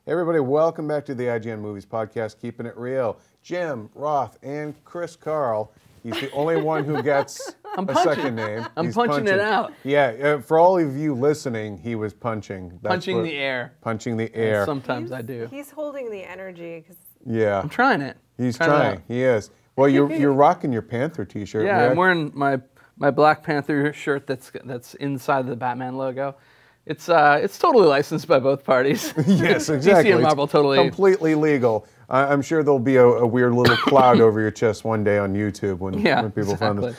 Hey everybody, welcome back to the IGN Movies Podcast, Keeping It Real. Jim, Roth, and Chris Carl. He's the only one who gets a second name. I'm punching it out. Yeah, for all of you listening, he was punching. Punching the air. Punching the air. Sometimes I do. He's holding the energy. Yeah. I'm trying it. He's trying. He is. Well, you're rocking your Panther T-shirt. Yeah, I'm wearing my Black Panther shirt that's inside the Batman logo. It's totally licensed by both parties. Yes, exactly. DC and Marvel totally. Completely legal. I'm sure there'll be a weird little cloud over your chest one day on YouTube when people find this.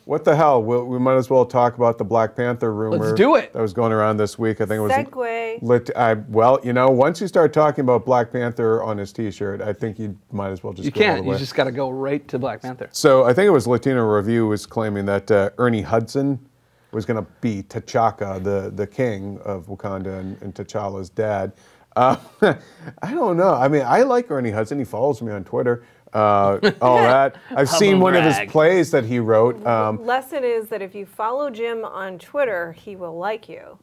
What the hell? We might as well talk about the Black Panther rumor. Let's do it. That was going around this week. I think it was. Segue. Well, you know, once you start talking about Black Panther on his T-shirt, I think you might as well just. You go all can't. the way. You just got to go right to Black Panther. So I think it was Latino Review was claiming that Ernie Hudson was going to be T'Chaka, the king of Wakanda, and T'Challa's dad. I don't know. I mean, I like Ernie Hudson. He follows me on Twitter. All that. I've seen one of his plays that he wrote. Lesson is that if you follow Jim on Twitter, he will like you.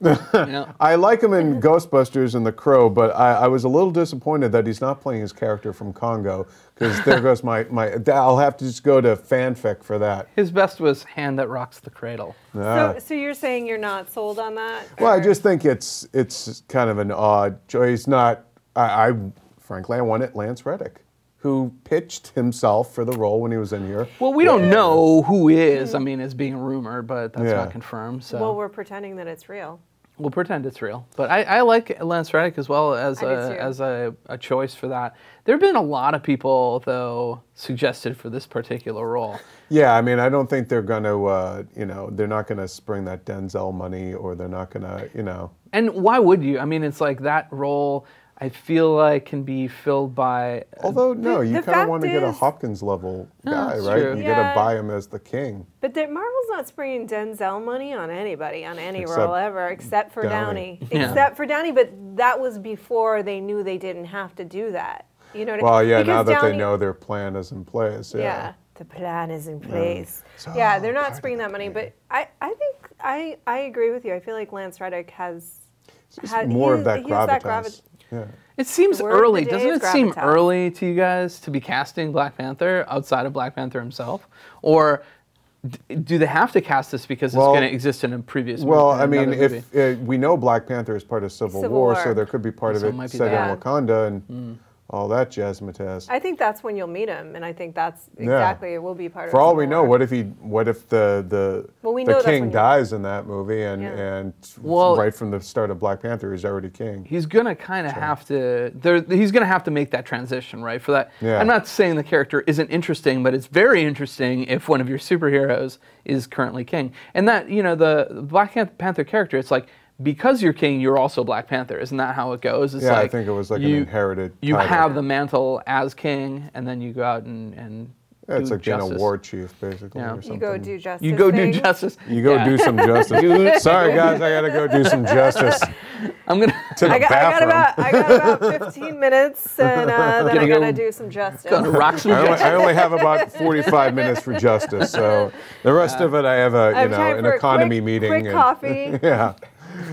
I like him in Ghostbusters and The Crow, but I was a little disappointed that he's not playing his character from Congo, because there goes my. I'll have to just go to fanfic for that. His best was Hand That Rocks the Cradle. So you're saying you're not sold on that? Well, I just think it's kind of an odd choice. Not. Frankly, I wanted Lance Reddick, who pitched himself for the role when he was in here. Well, we don't know who is. I mean, it's being rumored, but that's not confirmed. So. Well, we're pretending that it's real. We'll pretend it's real. But I like Lance Reddick as well as a choice for that. There have been a lot of people, though, suggested for this particular role. Yeah, I mean, I don't think they're going to, they're not going to spring that Denzel money, or they're not going to, And why would you? I mean, it's like that role, I feel like, can be filled by... Although, no, you kind of want to get a Hopkins-level guy, right? True. You got to buy him as the king. But Marvel's not springing Denzel money on anybody, on any role ever, except for Downey. Except for Downey, but that was before they knew they didn't have to do that. You know what I mean? Well, yeah, because now that they know their plan is in place. Yeah, the plan is in place. Yeah, they're not springing that money, but I think I agree with you. I feel like Lance Reddick has more of that gravitas. Yeah. It seems early. Doesn't it seem early to you guys to be casting Black Panther outside of Black Panther himself? Or do they have to cast this because it's going to exist in a previous movie? Well, I mean, if we know Black Panther is part of Civil War, so there could be part of it set in Wakanda and all that jazzmatazz. I think that's when you'll meet him, and I think that's exactly it will be part of. For all we know, what if the king dies in that movie, and right from the start of Black Panther, he's already king. He's gonna kind of have to. He's gonna have to make that transition, right? For that, I'm not saying the character isn't interesting, but it's very interesting if one of your superheroes is currently king, and that the Black Panther character, it's like, because you're king, you're also Black Panther. Isn't that how it goes? It's I think it was like an inherited You title. have the mantle as king, and then you go out and it's do like justice. being a war chief, basically. Or something. You go do justice. You go do justice. You go do some justice. Sorry, guys, I got to go do some justice. I'm going to the bathroom. I got about 15 minutes, and then I got to do some justice. Gonna rock some justice. I only have about 45 minutes for justice, so the rest of it I have an economy meeting. Quick coffee. Yeah.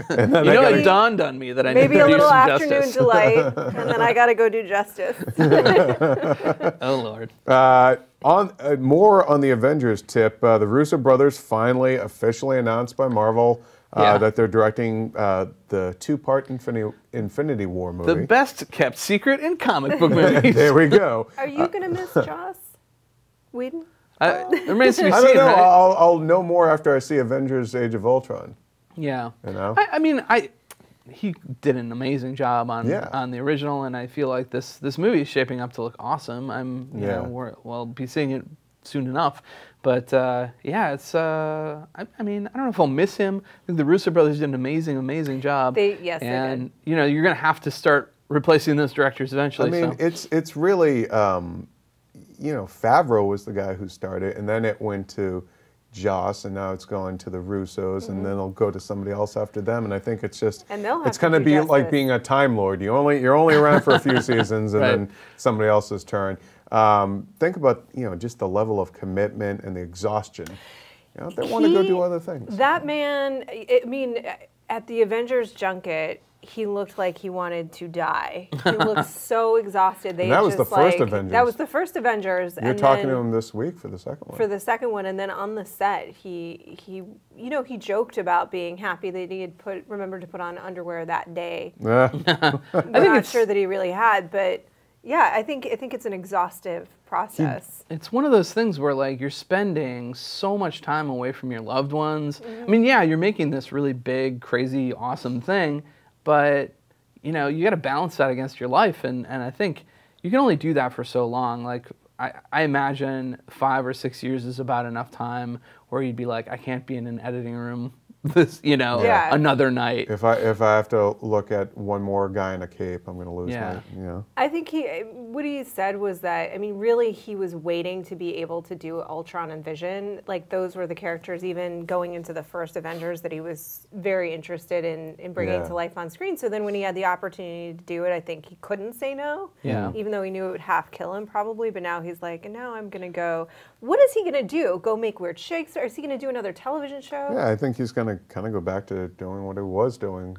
And then it dawned on me that I maybe need to a do little some afternoon justice. delight, and then I got to go do justice. Oh Lord. More on the Avengers tip, the Russo brothers finally officially announced by Marvel that they're directing the two-part Infinity War movie. The best kept secret in comic book movies. There we go. Are you going to miss Joss Whedon? It remains to be seen. I don't know. Right? I'll know more after I see Avengers: Age of Ultron. Yeah. I mean, he did an amazing job on the original, and I feel like this movie is shaping up to look awesome. We'll be seeing it soon enough. But it's I mean, I don't know if I'll miss him. I think the Russo brothers did an amazing job. They did. You're gonna have to start replacing those directors eventually. I mean, it's really Favreau was the guy who started, and then it went to Joss, and now it's going to the Russos, and then it'll go to somebody else after them. And I think it's just it's going to be like being a Time Lord. You're only around for a few seasons, and then somebody else's turn. Think about just the level of commitment and the exhaustion. They want to go do other things. That man, I mean, at the Avengers junket, he looked like he wanted to die. He looked so exhausted. And that was the first Avengers. That was the first Avengers. You're talking to him this week for the second one. For the second one, and then on the set, he joked about being happy that he had remembered to put on underwear that day. Yeah. I'm not sure that he really had, but yeah, I think it's an exhaustive process. It's one of those things where like you're spending so much time away from your loved ones. I mean, yeah, you're making this really big, crazy, awesome thing, but you got to balance that against your life, and I think you can only do that for so long. Like I imagine 5 or 6 years is about enough time where you'd be like, I can't be in an editing room another night. If I have to look at one more guy in a cape, I'm going to lose my, I think what he said was that, I mean, really he was waiting to be able to do Ultron and Vision. Like those were the characters even going into the first Avengers that he was very interested in bringing to life on screen. So then when he had the opportunity to do it, I think he couldn't say no. Yeah. Even though he knew it would half kill him probably, but now he's like, and now I'm going to go. What is he going to do? Go make weird shakes? Or is he going to do another television show? Yeah, I think he's going to kind of go back to doing what he was doing.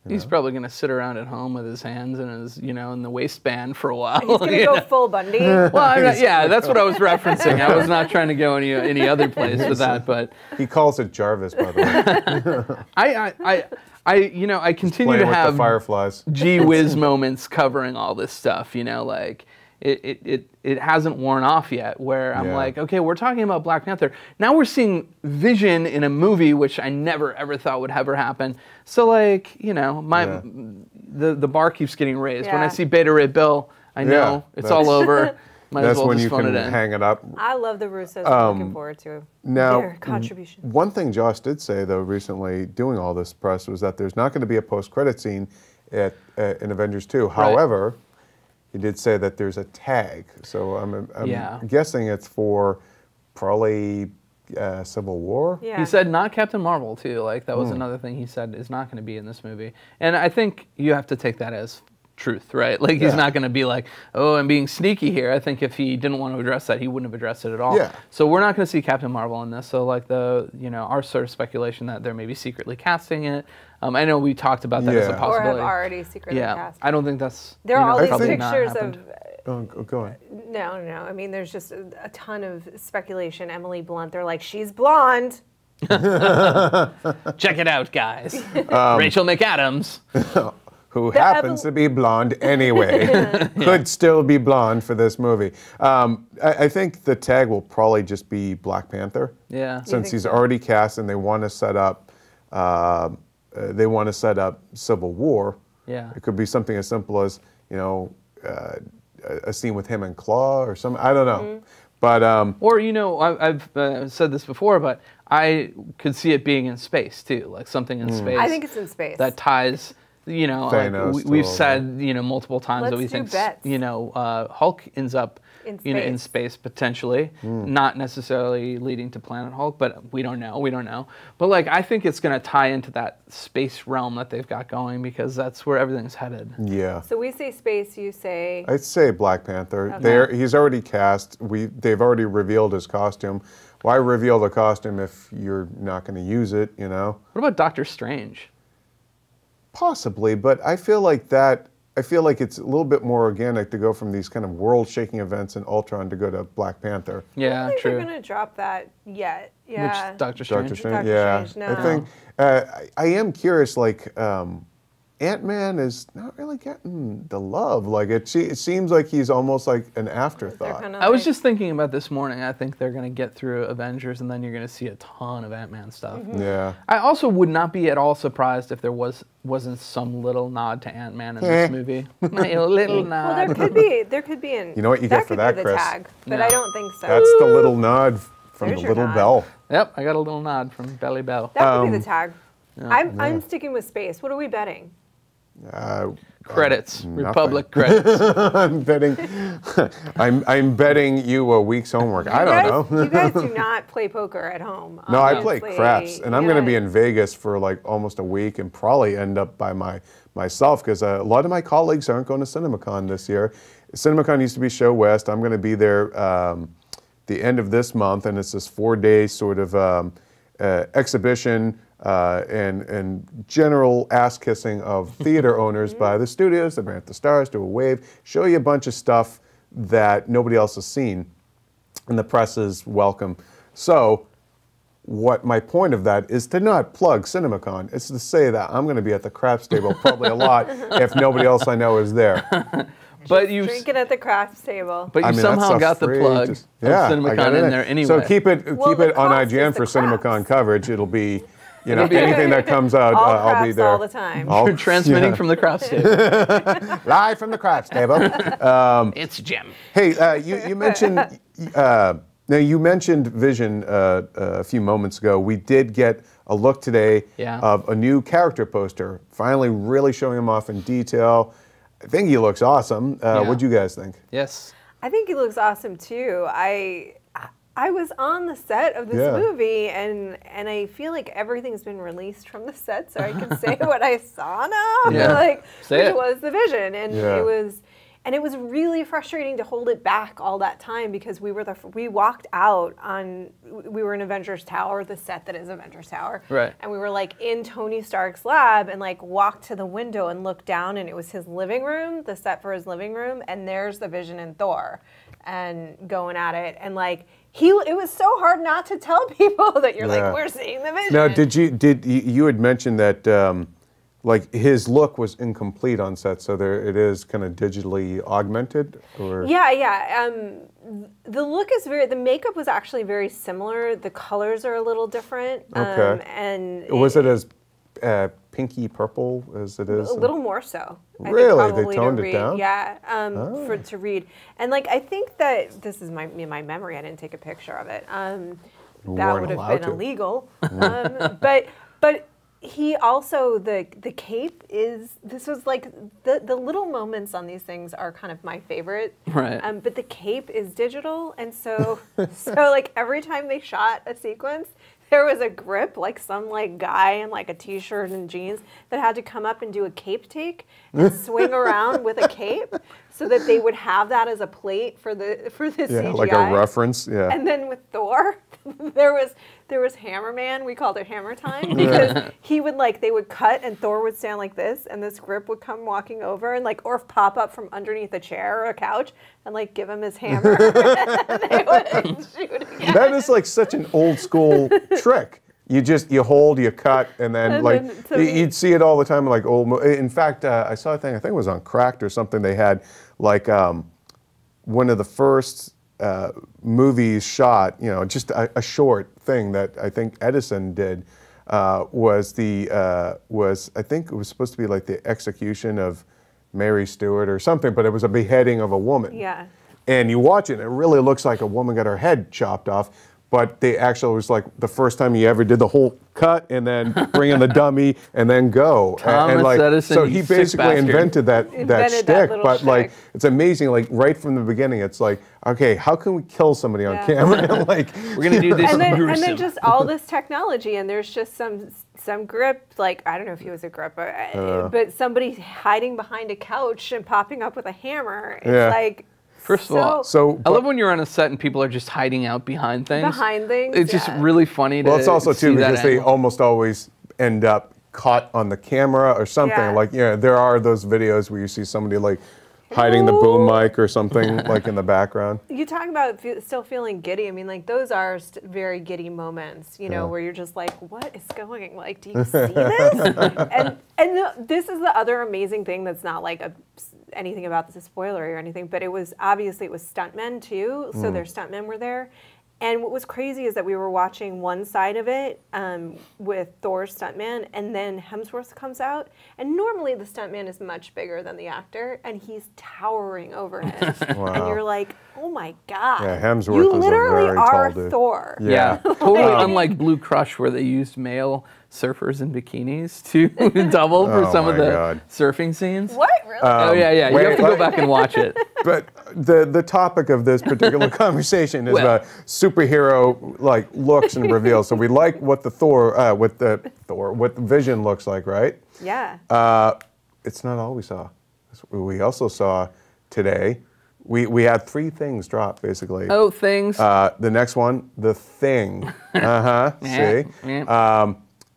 He's probably going to sit around at home with his hands in his, in the waistband for a while. He's going to go full Bundy. Well, that's what I was referencing. I was not trying to go any other place with that, but he calls it Jarvis, by the way. I continue to have the fireflies. Gee whiz moments covering all this stuff. Like it hasn't worn off yet. Where I'm like, okay, we're talking about Black Panther. Now we're seeing Vision in a movie, which I never ever thought would ever happen. So like, the bar keeps getting raised. When I see Beta Ray Bill, I know it's all over. Might as well just phone it in. That's when you can hang it up. I love the Russos. I'm looking forward to their contribution. One thing Josh did say though recently, doing all this press, was that there's not going to be a post-credit scene in Avengers 2. However, he did say that there's a tag, so I'm guessing it's for probably Civil War. Yeah. He said not Captain Marvel too. Like that was another thing he said is not going to be in this movie, and I think you have to take that as truth, right? Like he's not going to be like, oh, I'm being sneaky here. I think if he didn't want to address that, he wouldn't have addressed it at all. Yeah. So we're not going to see Captain Marvel in this. So like our sort of speculation that they're maybe secretly casting it. I know we talked about that as a possibility. Or have already secretly cast. I don't think that's. There are all these pictures of. Go on. No. I mean, there's just a ton of speculation. Emily Blunt, they're like, she's blonde. Check it out, guys. Rachel McAdams. Who happens to be blonde anyway, could still be blonde for this movie. I think the tag will probably just be Black Panther. Yeah. Since he's already cast and they want to set up, Civil War. Yeah. It could be something as simple as a scene with him and Claw or something. I don't know. But or I've said this before, but I could see it being in space too, like something in space. I think it's in space. That ties. Like we've said, multiple times that we think, Hulk ends up, in space potentially, not necessarily leading to Planet Hulk, but we don't know. But like, I think it's going to tie into that space realm that they've got going because that's where everything's headed. Yeah. So we say space, you say? I'd say Black Panther. Okay. He's already cast. They've already revealed his costume. Why reveal the costume if you're not going to use it? What about Doctor Strange? Possibly, but I feel like it's a little bit more organic to go from these kind of world-shaking events in Ultron to go to Black Panther. Yeah, I don't think true. they're going to drop that yet. Yeah. Which Doctor Strange? Doctor Strange, no. I think I am curious. Like Ant-Man is not really getting the love. Like it seems like he's almost like an afterthought. I was just thinking about this morning. I think they're going to get through Avengers, and then you're going to see a ton of Ant-Man stuff. Yeah. I also would not be at all surprised if there wasn't some little nod to Ant-Man in this movie. A little nod. Well, there could be an. You know what you get for that, Chris? Tag, but I don't think so. That's the little nod from the little bell. Yep, I got a little nod from Belly Bell. That could be the tag. I'm sticking with space. What are we betting? Credits, Republic credits. I'm betting. I'm betting you a week's homework. I don't know. You guys do not play poker at home. No, I play craps, and I'm going to be in Vegas for like almost a week, and probably end up by myself because a lot of my colleagues aren't going to CinemaCon this year. CinemaCon used to be Show West. I'm going to be there the end of this month, and it's this 4-day sort of exhibition and general ass kissing of theater owners by the studios. They bring out the stars, do a wave, show you a bunch of stuff that nobody else has seen, and the press is welcome. So what my point of that is to not plug CinemaCon. It's to say that I'm going to be at the craps table probably a lot if nobody else I know is there. But you drinking at the craps table. But you somehow got the plug of CinemaCon in there anyway. So keep it on IGN for CinemaCon coverage. It'll be, anything that comes out, I'll be there all the time. You're transmitting from the craps table. Live from the craps table. It's Jim. Hey, you mentioned you mentioned Vision a few moments ago. We did get a look today of a new character poster, finally really showing him off in detail. I think he looks awesome. What do you guys think? Yes. I think he looks awesome too. I was on the set of this movie, and I feel like everything's been released from the set, so I can say what I saw now. Yeah. Which was the Vision, and it was really frustrating to hold it back all that time because we walked out on, we were in Avengers Tower, the set that is Avengers Tower. Right. And we were like in Tony Stark's lab and like walked to the window and looked down, and it was his living room, the set for his living room, and there's the Vision and Thor and going at it. And like, it was so hard not to tell people that you're like, we're seeing the Vision. Now, you had mentioned that like his look was incomplete on set, so it is kind of digitally augmented, or the look is the makeup was actually very similar. The colors are a little different. Okay. And was it as pinky purple as it is? A little more so. Really, they toned it down. Yeah, to read. And like I think that this is my memory. I didn't take a picture of it. That would have been illegal. But. He also, the cape is, this was like, the little moments on these things are kind of my favorite. Right. But the cape is digital, and so like every time they shot a sequence, there was a grip, like some like guy in like a t-shirt and jeans that had to come up and do a cape take and swing around with a cape so that they would have that as a plate for the CGI. Like a reference, And then with Thor, there was Hammerman, we called it Hammer Time, because he would they would cut and Thor would stand like this and this grip would come walking over and or pop up from underneath a chair or a couch and give him his hammer. And they would shoot again. That is like such an old school trick. You hold, you cut, and then you'd see it all the time in old. In fact, I saw a thing. I think it was on Cracked or something. They had one of the first movies shot. Just a short thing that I think Edison did was I think it was supposed to be the execution of Mary Stuart or something, but it was a beheading of a woman. Yeah. And you watch it, and it really looks like a woman got her head chopped off. But they actually was the first time he ever did the whole cut and then bring in the dummy and then go. Thomas Edison, so he basically invented that shtick. But shtick. It's amazing. Right from the beginning, it's okay, how can we kill somebody on camera? We're gonna do this. And then just all this technology, and there's just some grip. I don't know if he was a grip, but somebody hiding behind a couch and popping up with a hammer. It's First of all, I love when you're on a set and people are just hiding out behind things. It's just really funny to see. Well, it's also too because they angle. almost always end up caught on the camera or something. There are those videos where you see somebody hiding the boom mic or something in the background. You talk about still feeling giddy. I mean, those are very giddy moments, where you're just what is going? Do you see this? and this is the other amazing thing that's not anything about this is spoilery or anything, but it was stuntmen too. So their stuntmen were there. And what was crazy is that we were watching one side of it with Thor's stuntman, and then Hemsworth comes out, and normally the stuntman is much bigger than the actor, and he's towering over him. Wow. And you're like, oh my God. Yeah, Hemsworth you is literally a very are tall dude. Thor. Yeah, totally unlike Blue Crush, where they used male surfers in bikinis to double for some of the surfing scenes. What? Really? Oh, yeah. You have to go back and watch it. But the topic of this particular conversation is about superhero looks and reveals. So we like what the Vision looks like, right? Yeah. It's not all we saw. We also saw today. We had 3 things drop basically. Oh, things. The next one, The Thing. See.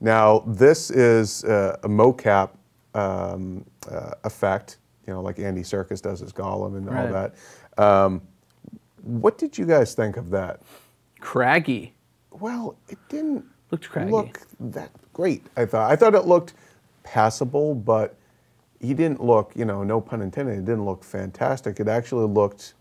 Now, this is a mocap effect, like Andy Serkis does as Gollum and all that. What did you guys think of that? Craggy. Well, it didn't look that great, I thought. I thought it looked passable, but he didn't look, no pun intended, it didn't look fantastic. It actually looked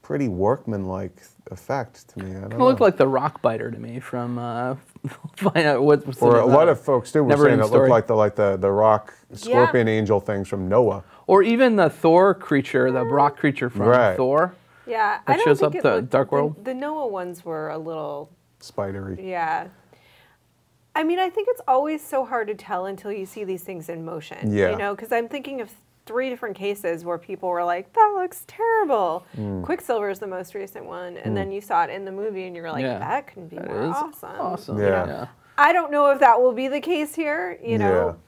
pretty workmanlike effect to me. It looked like the rock biter to me from what's or a lot of folks too were saying it Story. looked like the rock scorpion angel things from Noah. Or even the Thor creature, the rock creature from Thor. Yeah, that shows up the Dark World. The Noah ones were a little spidery. Yeah. I mean, I think it's always so hard to tell until you see these things in motion. Yeah. Because I'm thinking of 3 different cases where people were like, that looks terrible. Quicksilver is the most recent one. And then you saw it in the movie and you were like, that can be more awesome. Awesome. Yeah. I don't know if that will be the case here.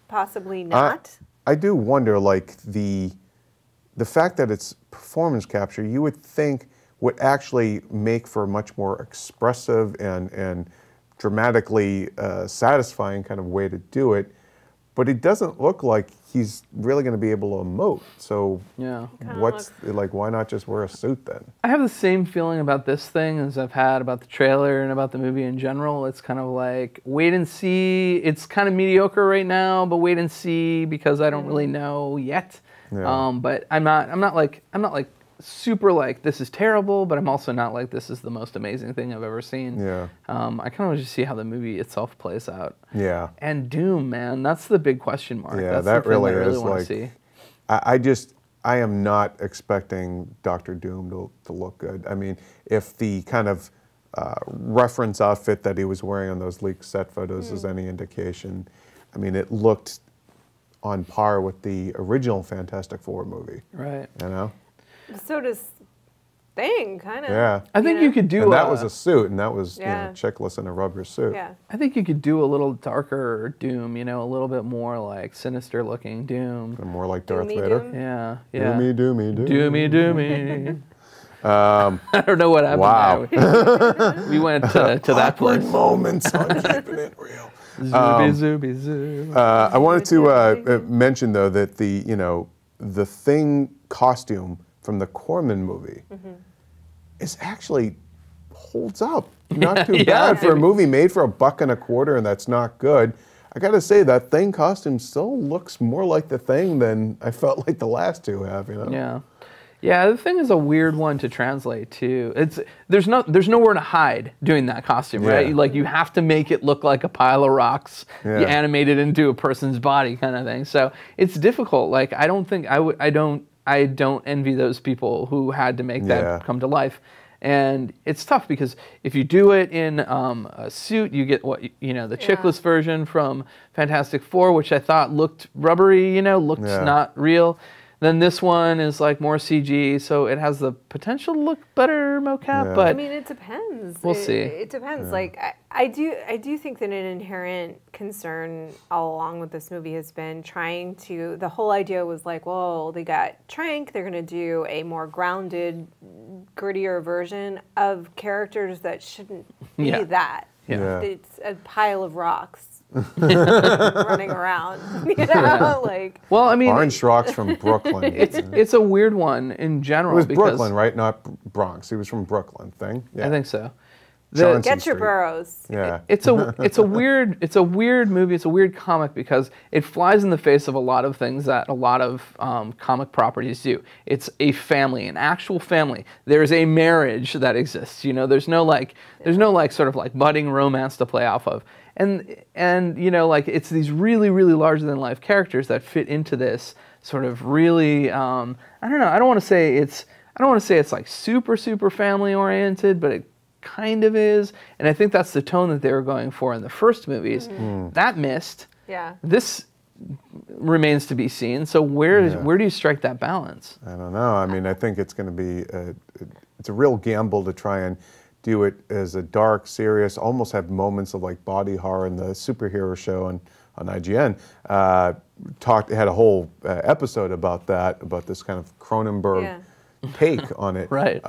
Possibly not. I do wonder, like, the fact that it's performance capture, you would think would actually make for a much more expressive and dramatically satisfying kind of way to do it. But it doesn't look like he's really going to be able to emote. So why not just wear a suit then? I have the same feeling about this thing as I've had about the trailer and about the movie in general. It's kind of like, wait and see. It's kind of mediocre right now, but wait and see because I don't really know yet. Yeah. But I'm not like super like this is terrible, but I'm also not like this is the most amazing thing I've ever seen. Yeah. I kind of want to just see how the movie itself plays out. Yeah. And Doom, man, that's the big question mark. Yeah, that's that the thing really I really is want like. to see. I am not expecting Dr. Doom to look good. I mean, if the kind of reference outfit that he was wearing on those leaked set photos is any indication, I mean, it looked on par with the original Fantastic Four movie. Right. So does Thing, kind of. Yeah. I think you could do. And that was a suit, and that was chickless in a rubber suit. Yeah. I think you could do a little darker Doom, a little bit more like sinister looking Doom. And more like Darth Doomy Vader. Doom? Yeah. Doomy. Doomy. I don't know what happened. Wow. There. We went to that place. Moments on Keeping It Real. Zooby zoo. I wanted to mention though that the Thing costume from the Corman movie is actually holds up. Not too bad for a movie made for $1.25, and that's not good. I gotta say that Thing costume still looks more like the Thing than I felt like the last two have. Yeah, the Thing is a weird one to translate too. There's nowhere to hide doing that costume, right? You have to make it look like a pile of rocks. You animate it into a person's body, kind of thing. So it's difficult. Like I don't envy those people who had to make that come to life. And it's tough because if you do it in a suit, you get the chickless version from Fantastic Four, which I thought looked rubbery, looked not real. Then this one is like more CG, so it has the potential to look better mocap. But I mean, it depends. We'll see. It depends. Like I do think that an inherent concern all along with this movie has been trying to. The whole idea was like, well, they got Trank. They're going to do a more grounded, grittier version of characters that shouldn't be that. Yeah. It's a pile of rocks. Running around, well, I mean, orange rocks from Brooklyn. It's a weird one in general. It was Brooklyn, right? Not Bronx. He was from Brooklyn. Thing. Yeah. I think so. Get your burrows. Yeah. It's a weird movie. It's a weird comic because it flies in the face of a lot of things that a lot of comic properties do. It's a family, an actual family. There's a marriage that exists. There's no sort of like budding romance to play off of. And it's these really, really larger than life characters that fit into this sort of really I don't know. I don't want to say it's like super, super family oriented, but it kind of is. And I think that's the tone that they were going for in the first movies. That missed. Yeah. This remains to be seen. So where do you strike that balance? I don't know. I mean, I think it's going to be it's a real gamble to try and do it as a dark, serious, almost have moments of like body horror in the superhero show on IGN. Had a whole episode about this kind of Cronenberg take on it. Right.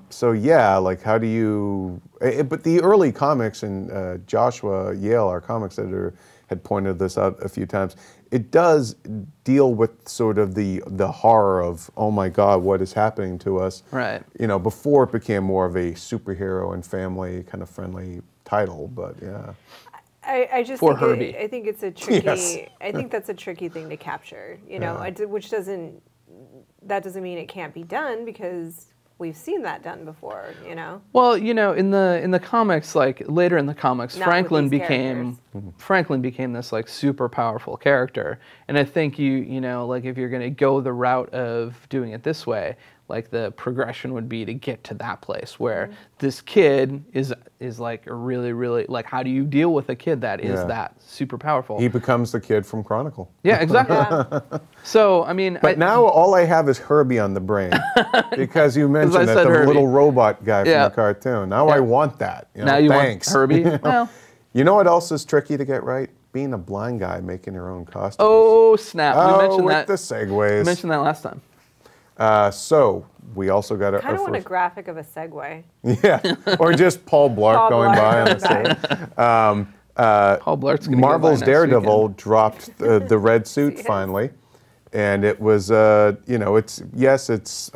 So yeah, like how do you? But the early comics, and Joshua Yale, our comics editor, had pointed this out a few times. It does deal with sort of the horror of, oh my God, what is happening to us? Right. You know, before it became more of a superhero and family kind of friendly title, but yeah. I just For think Herbie. I think it's a tricky. Yes. I think that's a tricky thing to capture. You know, which doesn't mean it can't be done, because we've seen that done before. You know. Well, you know, in the comics, like later in the comics, Not Franklin with these became this like super powerful character, and I think you know, like if you're going to go the route of doing it this way, like the progression would be to get to that place where this kid is like a really, like, how do you deal with a kid that is that super powerful? He becomes the kid from Chronicle. Yeah, exactly. So, I mean... But now all I have is Herbie on the brain, because you mentioned that the Herbie. little robot guy from the cartoon. Now I want that. You know, now you thanks. want Herbie? Well... You know what else is tricky to get right? Being a blind guy making your own costumes. Oh, snap. We mentioned with that. the segues. We mentioned that last time. So we also got I kind of want a graphic of a segue. Yeah, or just Paul Blart going by on the stage. Paul Blart's going to Marvel's Daredevil dropped the red suit finally, and it was you know, it's a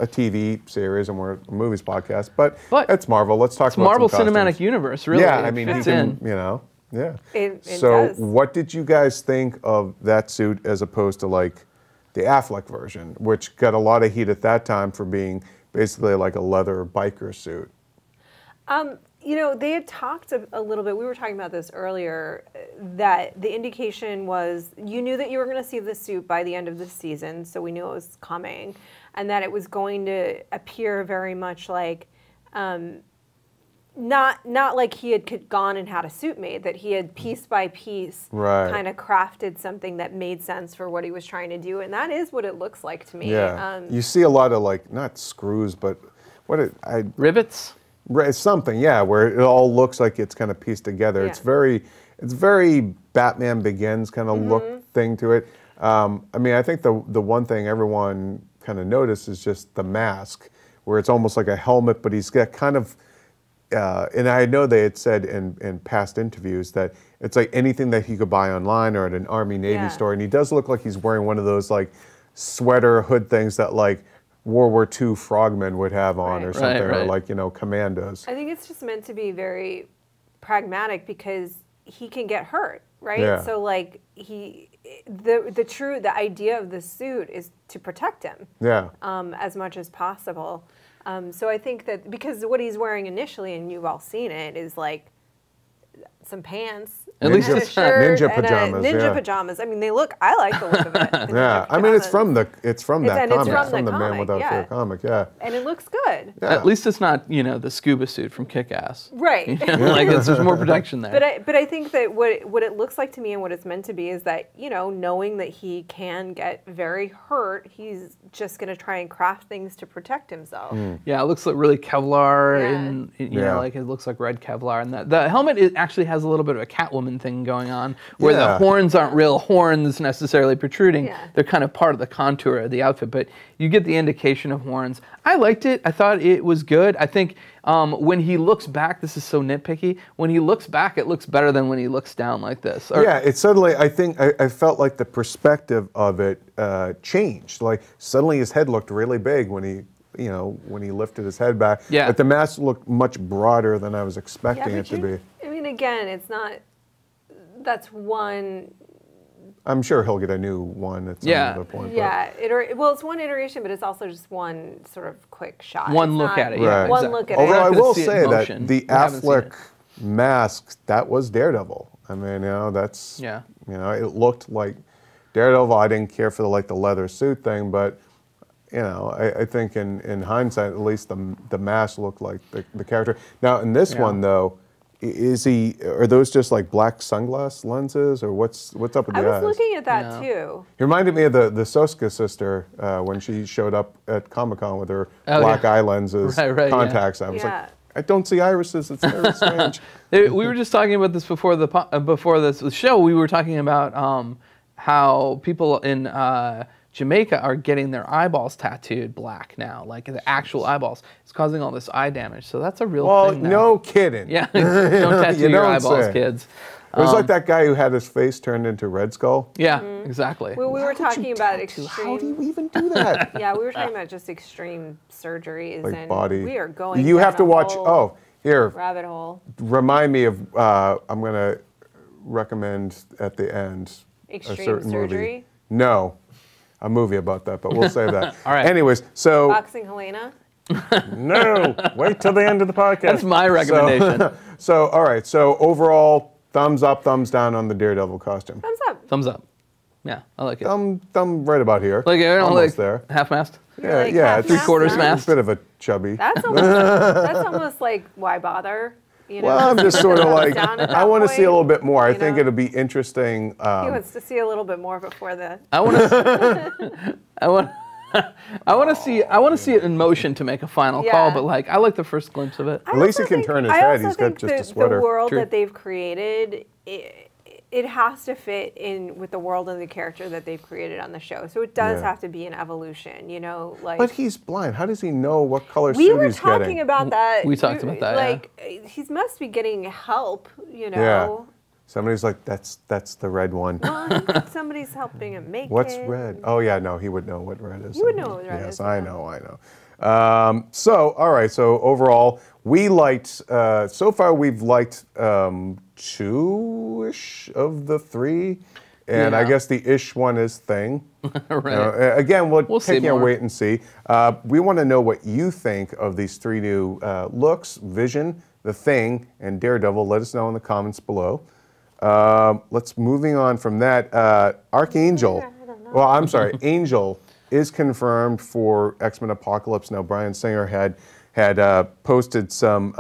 TV series and we're a movies podcast, but it's Marvel. Let's talk about Marvel some Cinematic costumes. Universe. Really, Yeah, I mean, fits you can, in. you know, yeah. It so does. what did you guys think of that suit as opposed to like the Affleck version, which got a lot of heat at that time for being basically like a leather biker suit? You know, they had talked a little bit, we were talking about this earlier, that the indication was you knew that you were going to see the suit by the end of the season, so we knew it was coming, and that it was going to appear very much like, not like he had gone and had a suit made, that he had piece by piece kind of crafted something that made sense for what he was trying to do, and that is what it looks like to me. Yeah, you see a lot of like, not screws, but rivets? Something, yeah, where it all looks like it's kind of pieced together. Yeah. It's very Batman Begins kind of look thing to it. I mean, I think the one thing everyone kind of noticed is just the mask, where it's almost like a helmet, but he's got kind of, and I know they had said in past interviews that it's like anything that he could buy online or at an Army Navy store, and he does look like he's wearing one of those like sweater hood things that like World War II frogmen would have on or something, or like, you know, commandos. I think it's just meant to be very pragmatic because he can get hurt, right? Yeah. So like the idea of the suit is to protect him as much as possible. So I think that because what he's wearing initially, and you've all seen it, is like some pants, at least a shirt, ninja pajamas. Ninja pajamas. I mean, I like the look of it. Yeah, I mean, it's from that comic, it's from the Man Without Fear comic, and it looks good. Yeah. At least it's not, you know, the scuba suit from Kick-Ass. Right. You know, like there's more protection there. But I think that what it looks like to me and what it's meant to be is that, you know, knowing that he can get very hurt, he's just going to try and craft things to protect himself. Yeah, it looks like really Kevlar, and you know, like it looks like red Kevlar, and the helmet actually has a little bit of a Catwoman thing going on, where the horns aren't real horns necessarily protruding. Yeah. They're kind of part of the contour of the outfit, but you get the indication of horns. I liked it. I thought it was good. I think when he looks back, this is so nitpicky, when he looks back, it looks better than when he looks down like this. Yeah, it suddenly, I think, I felt like the perspective of it changed. Like, suddenly his head looked really big when he, you know, when he lifted his head back. Yeah. But the mask looked much broader than I was expecting it to be. I mean, again, it's not, that's one. I'm sure he'll get a new one at some other point. Yeah, well, it's one iteration, but it's also just one sort of quick shot. One look at it, yeah. One look at Although it. I will say that the Affleck mask, that was Daredevil. I mean, you know, that's, you know, it looked like Daredevil. I didn't care for the leather suit thing, but, you know, I think in hindsight, at least the mask looked like the character. Now, in this one, though, are those just like black sunglass lenses, or what's up with the eyes? I was looking at that too. It reminded me of the Soska sister when she showed up at Comic-Con with her black eye lenses, contacts. I was like, I don't see irises. It's very strange. We were just talking about this before the show. We were talking about how people in Jamaica are getting their eyeballs tattooed black now, like the actual eyeballs. It's causing all this eye damage. So that's a real thing now. No kidding. Yeah, don't tattoo your eyeballs, kids. It was like that guy who had his face turned into Red Skull. Yeah, exactly. Well, we were talking about extreme. How do you even do that? Yeah, we were talking about just extreme surgeries Like and body. we are going. You down have to a watch. whole Oh, here. rabbit hole. Remind me of. I'm gonna recommend at the end Extreme a certain surgery? movie. No, a movie about that, but we'll save that. All right. Anyways, so Boxing Helena. no, wait till the end of the podcast. That's my recommendation. So all right. So overall, thumbs up, thumbs down on the Daredevil costume. Thumbs up. Thumbs up. Yeah, I like it. Thumb right about here. Like, almost there. Half-mast? Yeah, like yeah. half It's Three-quarters mast? a bit of a chubby. That's almost like why bother? You know, Well, I'm just sort of like, down at I that want to see a point, little bit more. I you think know? it'll be interesting. He wants to see a little bit more before the. I want to. I want to see it in motion to make a final call, Yeah. but like I like the first glimpse of it. At least he can turn his head. He's got just a sweater. The world True. that they've created, it has to fit in with the world and the character that they've created on the show. So it does Yeah. have to be an evolution, you know, like. But he's blind. How does he know what color we suit were he's talking getting? about that. We talked about that, Like he must be getting help, you know. Yeah. Somebody's like, that's the red one. Well, somebody's helping him make What's it. red? Oh yeah, no, he would know what red is. You would know what red yes, is, I yeah. know. So all right. So overall, we liked. So far, we've liked 2-ish of the 3, and I Yeah. guess the ish one is Thing. Right. Again, we'll see take a more. wait and see. We want to know what you think of these 3 new looks: Vision, The Thing, and Daredevil. Let us know in the comments below. Let's moving on from that. Archangel. Well, I'm sorry. Angel is confirmed for X-Men Apocalypse. Now, Bryan Singer had posted some,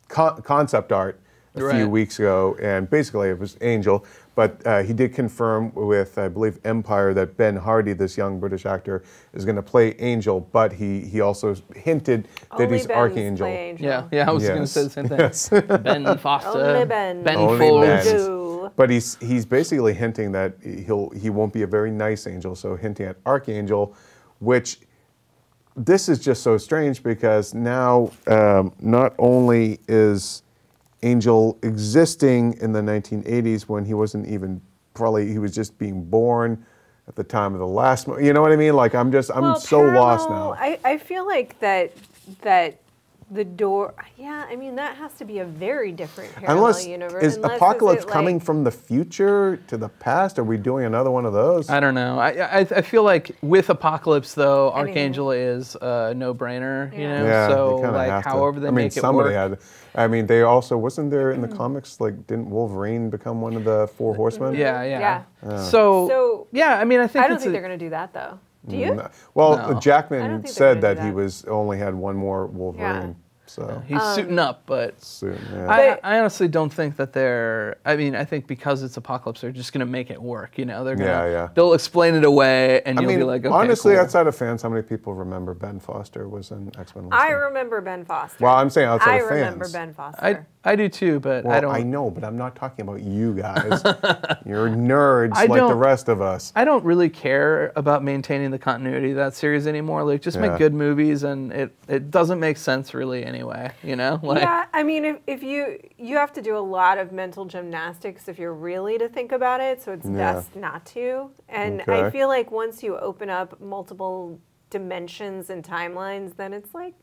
concept art a few weeks ago, and basically it was Angel. But he did confirm with, I believe, Empire that Ben Hardy, this young British actor, is going to play Angel. But he also hinted that Only he's Ben's Archangel. play Angel. Yeah, I was going to Yes. say the same thing. Yes. Ben Foster. Only Ben. Ben Only Folds. Ben. Do. But he's basically hinting that he won't be a very nice angel, so hinting at Archangel, which this is just so strange because now not only is Angel existing in the 1980s when he wasn't even he was just being born at the time of the last movie. You know what I mean? Like I'm so lost now. I feel like that the door. Yeah, I mean that has to be a very different parallel universe. Is Apocalypse coming from the future to the past? Are we doing another one of those? I don't know. I feel like with Apocalypse though, Anything. Archangel is a no-brainer. You know, Yeah, so they kinda like have to. however they I mean, make it somebody work. had. I mean, they also wasn't there in the comics. Like, didn't Wolverine become one of the 4 Horsemen? Yeah. Yeah. So yeah, I mean, I think I don't it's think they're going to do that though. Do you? No. Well, No. I Jackman don't think they're said gonna that do he that. was only had one more Wolverine. So he's suiting up, but soon. Yeah. I honestly don't think that they're. I mean, I think because it's Apocalypse, they're just going to make it work. You know, they're gonna. They'll explain it away, and you'll be like, okay, honestly, cool. outside of fans, how many people remember Ben Foster was in X-Men? I remember Ben Foster. Well, I'm saying outside of fans. I remember Ben Foster. I do too, but Well, I don't. I know, but I'm not talking about you guys. You're nerds I like the don't- rest of us. I don't really care about maintaining the continuity of that series anymore. Like, just make good movies, and it doesn't make sense really anyway. You know, like. Yeah, I mean, if you have to do a lot of mental gymnastics if you're really to think about it, so it's best not to. And I Okay. feel like once you open up multiple dimensions and timelines, then it's like,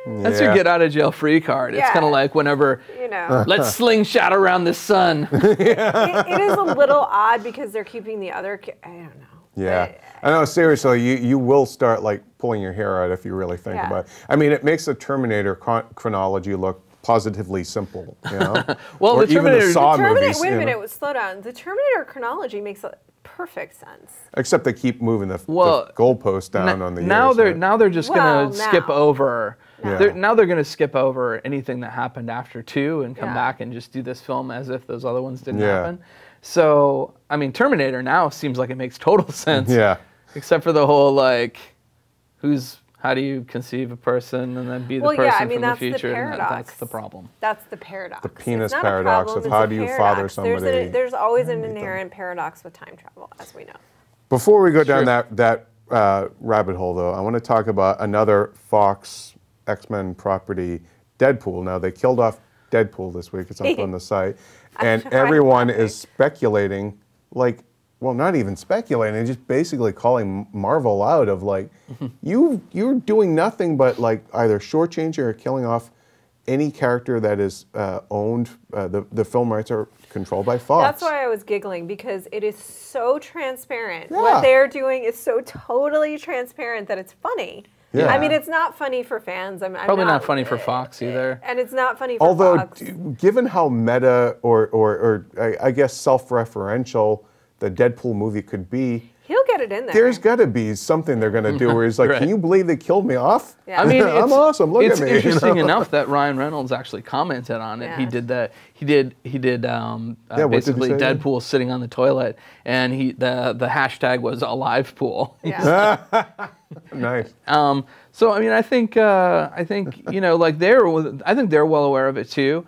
meh. That's your get out of jail free card. It's Yeah. kind of like whenever, You know. let's slingshot around the sun. It is a little odd because they're keeping the other. I don't know. Yeah, I know. Seriously, you will start like pulling your hair out if you really think Yeah. about it. I mean, it makes the Terminator chronology look positively simple. You know, Well, or the even Terminator- the Saw Terminator. movies. Wait a you know. minute. Slow down. The Terminator chronology makes perfect sense. Except they keep moving the Well, goalpost down on the now years, right? they're just gonna skip over. Yeah. Now they're gonna skip over anything that happened after 2 and come Yeah. back and just do this film as if those other ones didn't Yeah. happen. So I mean, Terminator now seems like it makes total sense. Yeah. Except for the whole like, How do you conceive a person and then be the person from the future? And that's the problem. That's the paradox. The penis paradox of how do you father somebody? There's always an inherent paradox with time travel, as we know. Before we go down that rabbit hole, though, I want to talk about another Fox X-Men property, Deadpool. Now, they killed off Deadpool this week. It's up on the site. And everyone is speculating, like, well, not even speculating, just basically calling Marvel out of, like, you're doing nothing but, like, either shortchanging or killing off any character that is owned, the film rights are controlled by Fox. That's why I was giggling, because it is so transparent. Yeah. What they're doing is so totally transparent that it's funny. Yeah. I mean, it's not funny for fans. Probably not funny for Fox either. And it's not funny for Fox. Although, given how meta or I guess self-referential the Deadpool movie could be, he'll get it in there. There's got to be something they're going to do where he's like, can you believe they killed me off? Yeah. I mean, I'm awesome. Look at me. It's interesting enough that Ryan Reynolds actually commented on it. Yeah. He did that. He did basically Deadpool sitting on the toilet, and the hashtag was AlivePool. Yeah. Nice. So I mean, I think you know, like I think they're well aware of it too.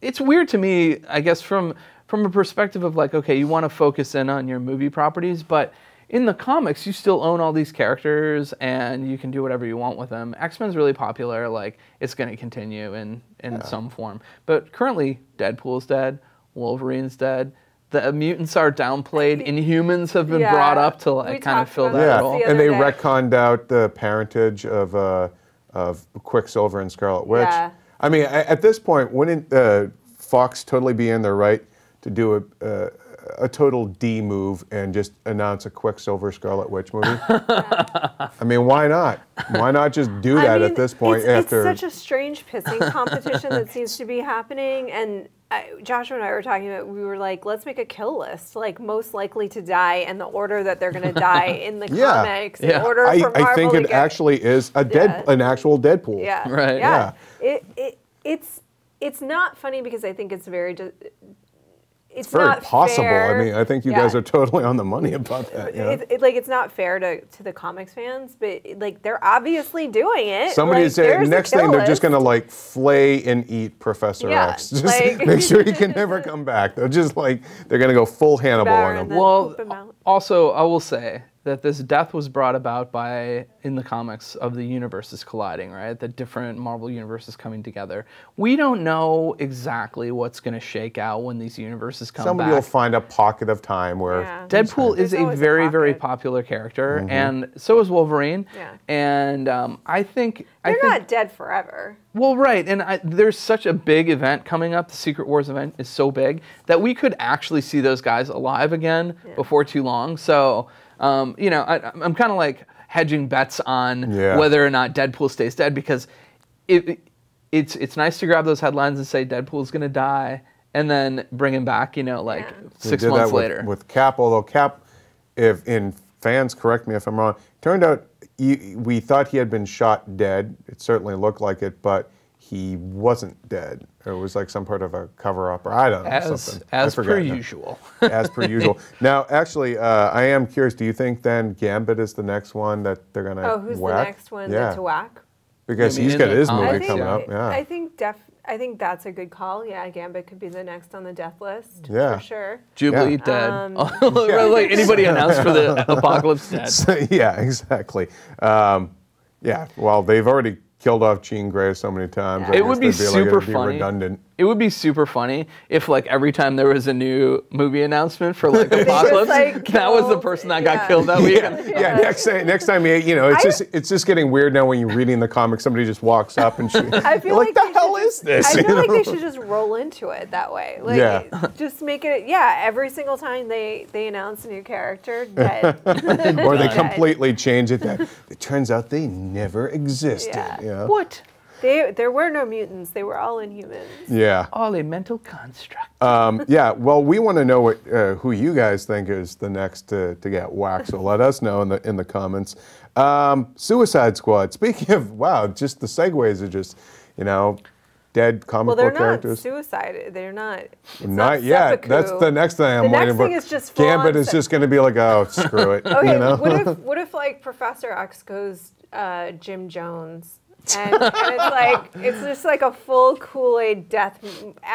It's weird to me, I guess, from a perspective of like, okay, you want to focus in on your movie properties, but in the comics, you still own all these characters and you can do whatever you want with them. X-Men's really popular, like it's going to continue in some form. But currently, Deadpool's dead, Wolverine's dead, the mutants are downplayed, Inhumans have been brought up to like kind of fill that role. And they retconned out the parentage of Quicksilver and Scarlet Witch. Yeah. I mean, at this point, wouldn't Fox totally be in their right to do a total D move and just announce a Quicksilver Scarlet Witch movie? I mean, why not? Why not just do that at this point? It's such a strange pissing competition that seems to be happening. And Joshua and I were talking about, we were like, let's make a kill list, like most likely to die and the order that they're going to die in the comics. In order for Marvel I think it actually is an actual Deadpool. Yeah. Right. Yeah. It's not funny because I think it's very... It's very not possible. Fair. I mean, I think you guys are totally on the money about that. Yeah. It's not fair to the comics fans, but like they're obviously doing it. Somebody's saying next thing they're just gonna like flay and eat Professor X. Just make sure he can never come back. They're just like they're gonna go full Hannibal on him. Well, also I will say that this death was brought about by, in the comics, of the universes colliding, right? The different Marvel universes coming together. We don't know exactly what's going to shake out when these universes come back. Somebody will find a pocket of time where... Yeah. Deadpool is a very, very popular character, and so is Wolverine. Yeah. And I think... They're not dead forever. Well, right, and there's such a big event coming up. The Secret Wars event is so big that we could actually see those guys alive again before too long. So... you know, I'm kind of like hedging bets on whether or not Deadpool stays dead, because it's nice to grab those headlines and say Deadpool's going to die and then bring him back, you know, like 6 months later. With Cap, although Cap, if in fans, correct me if I'm wrong, turned out we thought he had been shot dead. It certainly looked like it, but he wasn't dead. It was like some part of a cover-up, or I don't know, something. As per usual. As per usual. Now, actually, I am curious, do you think then Gambit is the next one that they're going to whack? Oh, who's the next one to whack? Because he's got his movie coming up. Yeah. I think that's a good call. Yeah, Gambit could be the next on the death list, for sure. Jubilee dead. Like anybody announced for the Apocalypse dead. So, yeah, exactly. Yeah, well, they've already killed off Jean Grey so many times. It would be super funny. Redundant. It would be super funny if, like, every time there was a new movie announcement for like Apocalypse, that was the person that got killed that weekend. Yeah. Next time, you know, it's just getting weird now when you're reading the comic. Somebody just walks up and I feel like the hell is this? I feel like they should just roll into it that way. Like, just make it. Yeah, every single time they announce a new character, dead. Or they completely change it. That it turns out they never existed. Yeah. You know? What? There were no mutants. They were all Inhumans. Yeah. All a mental construct. Yeah. Well, we want to know who you guys think is the next to get whacked. So let us know in the comments. Suicide Squad. Speaking of just the segues are just dead comic book characters. Well, they're not suicide. They're not. Not yet. Seppuku. That's the next thing I'm waiting for. The next thing is just Gambit is just going to be like, oh, screw it. Okay. What if like Professor X goes Jim Jones. And it's just like a full Kool-Aid death,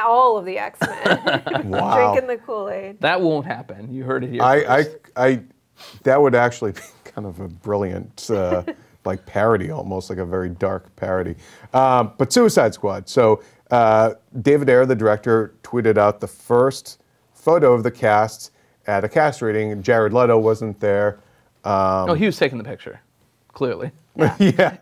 all of the X-Men. Wow. Drinking the Kool-Aid. That won't happen. You heard it here first. That would actually be kind of a brilliant, like parody, almost like a very dark parody. But Suicide Squad. So David Ayer, the director, tweeted out the first photo of the cast at a cast reading. Jared Leto wasn't there. He was taking the picture, clearly. Yeah.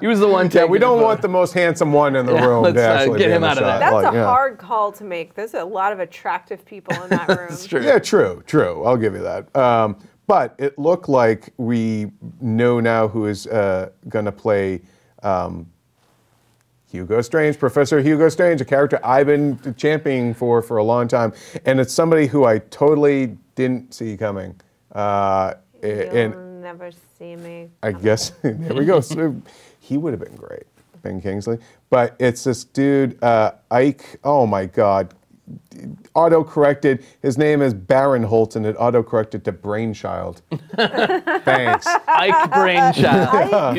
He was the one taking we don't want the most handsome one in the room to actually get be him in the out of shot. there. That's a hard call to make. There's a lot of attractive people in that room. That's true. Yeah, true. I'll give you that. But it looked like we know now who is going to play Hugo Strange, Professor Hugo Strange, a character I've been championing for a long time. And it's somebody who I totally didn't see coming. You'll never see me. I guess, there we go. So he would have been great, Ben Kingsley. But it's this dude, Ike, oh my God. Auto-corrected. His name is Baron Holt, and it auto-corrected to Brainchild. Thanks. Ike Brainchild.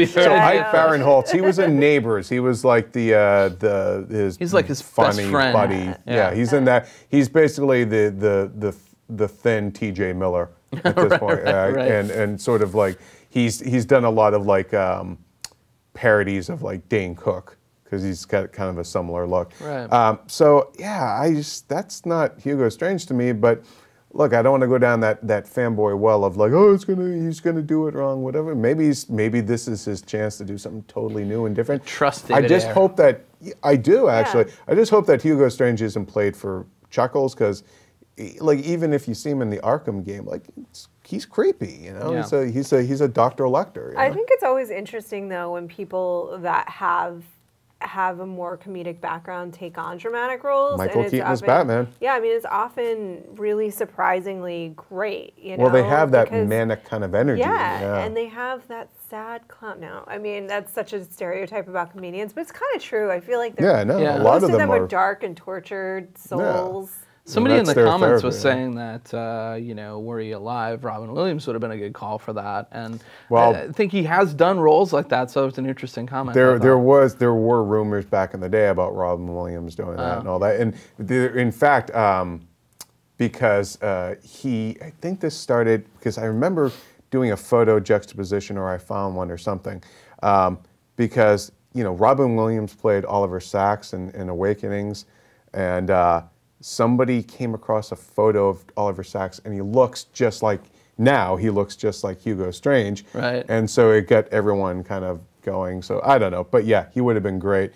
So Ike Baron Holt. He was in Neighbors. He was like He's like his funny best friend. buddy. Yeah, he's in that. He's basically the thin T.J. Miller at this point, right. and sort of like he's done a lot of like parodies of like Dane Cook. Because he's got kind of a similar look. Right. So yeah, that's not Hugo Strange to me. But look, I don't want to go down that fanboy well of like, oh, he's gonna do it wrong, whatever. Maybe this is his chance to do something totally new and different. Trust I just hope that I do actually. Yeah. I just hope that Hugo Strange isn't played for chuckles because, like, even if you see him in the Arkham game, like he's creepy, you know. Yeah. He's a Dr. Lecter. You know? I think it's always interesting though when people that have a more comedic background take on dramatic roles. Michael and Keaton as Batman. Yeah, I mean, it's often really surprisingly great, you know. Well, they have that manic kind of energy. Yeah, and they have that sad clown. Now, I mean, that's such a stereotype about comedians, but it's kind of true. I feel like a lot of them are dark and tortured souls. Yeah. Somebody in the comments was saying that, Were You Alive? Robin Williams would have been a good call for that. And I think he has done roles like that, so it's an interesting comment. There were rumors back in the day about Robin Williams doing that and all that. And in fact, because I think this started, because I remember doing a photo juxtaposition, or I found one or something, because, Robin Williams played Oliver Sacks in Awakenings, and somebody came across a photo of Oliver Sacks, and he looks just like Hugo Strange. Right. And so it got everyone kind of going. So I don't know. But yeah, he would have been great.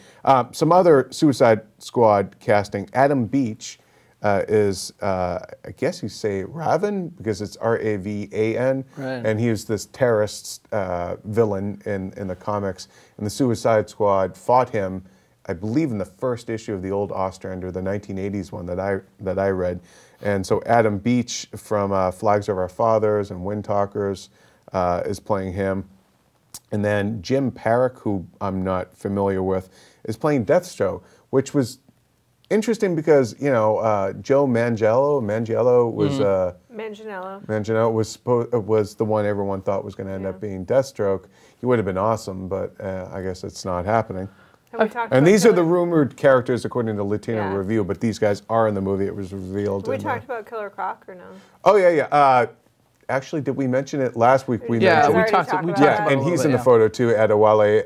Some other Suicide Squad casting. Adam Beach is, I guess you say Raven, because it's R-A-V-A-N. Right. And he was this terrorist villain in the comics. And the Suicide Squad fought him, I believe, in the first issue of the old Ostrander, the 1980s one that I read. And so Adam Beach from Flags of Our Fathers and Wind Talkers is playing him. And then Jim Parrick, who I'm not familiar with, is playing Deathstroke, which was interesting because, Joe Manganiello was... Manganiello was the one everyone thought was going to end up being Deathstroke. He would have been awesome, but I guess it's not happening. And these are the rumored characters according to Latino Review, but these guys are in the movie. It was revealed. We talked about Killer Croc or no? Oh, yeah. Actually, did we mention it last week? We mentioned we talked about it. And he's in the photo too, Adewale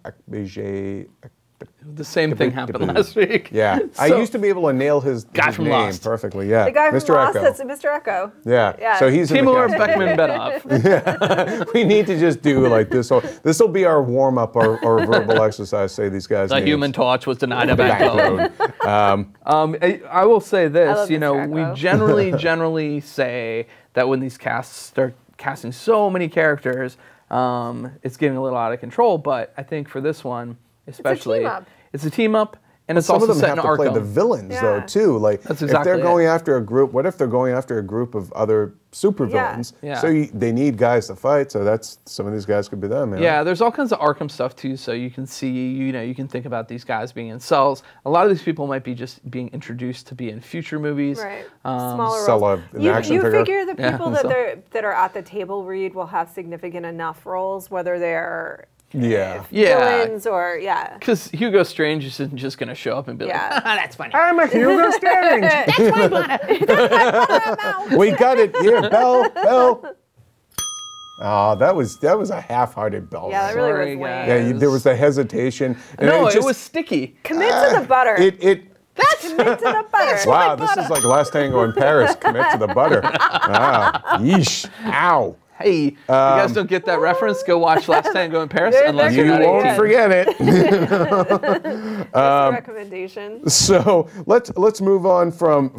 Akpeje. The same thing happened last week. Yeah. I used to be able to nail his name Lost. perfectly. Yeah. The guy from Mr. Lost, Echo. that's Mr. Echo. Yeah. So he's Timur in the cast. Beckman Bedoff. Yeah. We need to just do like this. This will be our warm-up, our verbal exercise, say these guys' names. The Human Torch was denied a backbone. I will say this, we generally say that when these casts start casting so many characters, it's getting a little out of control, but I think for this one, especially, it's a team up, And it's some also of them set have in to play the Arkham. villains though too. Like That's if exactly they're going after a group, what if they're going after a group of other supervillains? Yeah. So they need guys to fight. So that's some of these guys could be them. Yeah, there's all kinds of Arkham stuff too. So you can see, you can think about these guys being in cells. A lot of these people might be just being introduced to be in future movies. Right. Smaller Sell roles. an action figure. You figure the people that are at the table read will have significant enough roles, whether they're villains or because Hugo Strange isn't just going to show up and be like, that's funny. I'm a Hugo Strange. That's my bladder. We got it here, Bell. Oh, that was a half-hearted Bell. Yeah, that really was lame. Yeah, there was the hesitation. And no, it was sticky. Commit to the butter. Commit to the butter. Wow, this is like Last Tango in Paris. Commit to the butter. Yeesh. Ow. Hey, you guys don't get that reference? Go watch Last Tango in Paris. Unless you you're won't forget it. That's a recommendation. So let's move on from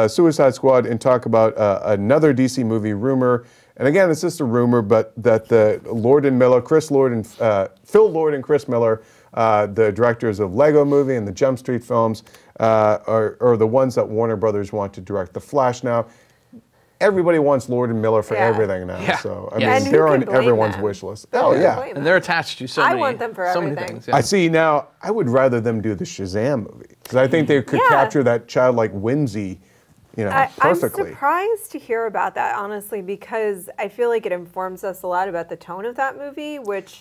Suicide Squad and talk about another DC movie rumor. And again, it's just a rumor, but that the Phil Lord and Chris Miller, the directors of Lego Movie and the Jump Street films, are the ones that Warner Brothers want to direct The Flash now. Everybody wants Lord and Miller for everything now. Yeah. So I mean, they're on everyone's wish list. Oh yeah, and they're attached to so many. I want them for everything. Many things. I see now. I would rather them do the Shazam movie because I think they could capture that childlike whimsy, perfectly. I'm surprised to hear about that, honestly, because I feel like it informs us a lot about the tone of that movie,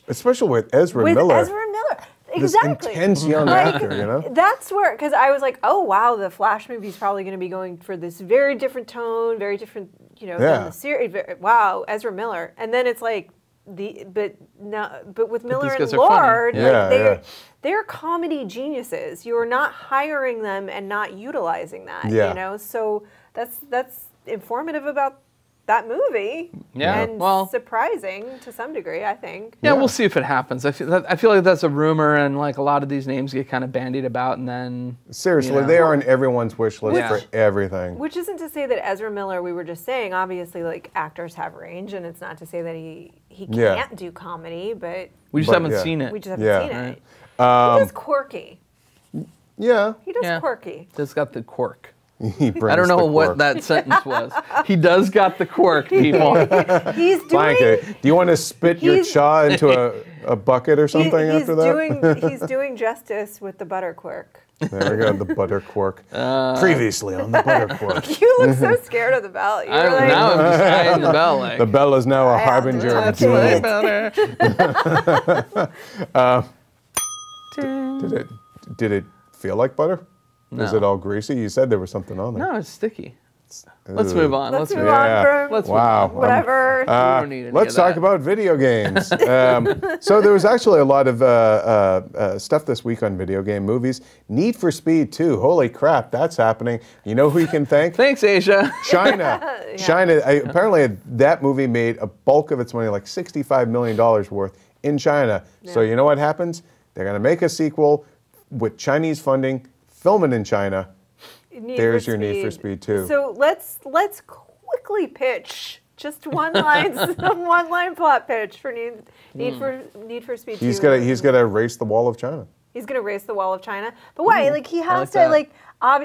especially with Ezra Miller. Exactly. This intense young actor, That's where, because I was like, oh wow, the Flash movie is probably going to be going for this very different tone, very different, than the series. Wow, Ezra Miller, and then it's like but with Miller and Lord, they're comedy geniuses. You are not hiring them and not utilizing that. So that's informative about that movie. And surprising to some degree, I think. Yeah, we'll see if it happens. I feel like that's a rumor, and like a lot of these names get kind of bandied about, and then seriously, they are on everyone's wish list for everything. Which isn't to say that Ezra Miller, we were just saying, obviously, like actors have range, and it's not to say that he can't do comedy, but we just haven't seen it. We just haven't seen it. He does quirky. Yeah, he does quirky. He's got the quirk. I don't know what that sentence was. He does got the quirk, people. He's doing. Do you want to spit your chaw into a bucket or something after that? He's doing justice with the butter quirk. There we go, the butter quirk. Previously on the butter quirk. You look so scared of the bell. Now I'm just eyeing the bell. Like, the bell is now a harbinger of doom. Did it feel like butter? No. Is it all greasy? You said there was something on there. No, it's sticky. Let's move on. Let's move on from whatever. Let's talk about video games. So there was actually a lot of stuff this week on video game movies. Need for Speed 2. Holy crap, that's happening. You know who you can thank? Thanks, Asia. China. China. Apparently, that movie made a bulk of its money, like $65 million worth, in China. Yeah. So you know what happens? They're going to make a sequel with Chinese funding, film it in China. There's your Need for Speed 2. So let's quickly pitch just one line plot pitch for Need for Speed 2. He's got to race the wall of China. He's gonna race the wall of China, but why? Like he has to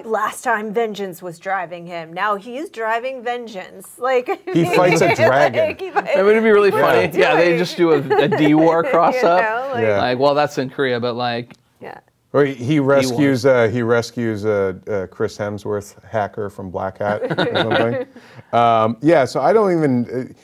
last time vengeance was driving him. Now he's driving vengeance. Like he fights a dragon. That would be really funny. Yeah, they just do a D War cross up. Like, well, that's in Korea, but like. Yeah. Or he rescues Chris Hemsworth, hacker from Black Hat or something. So I don't even.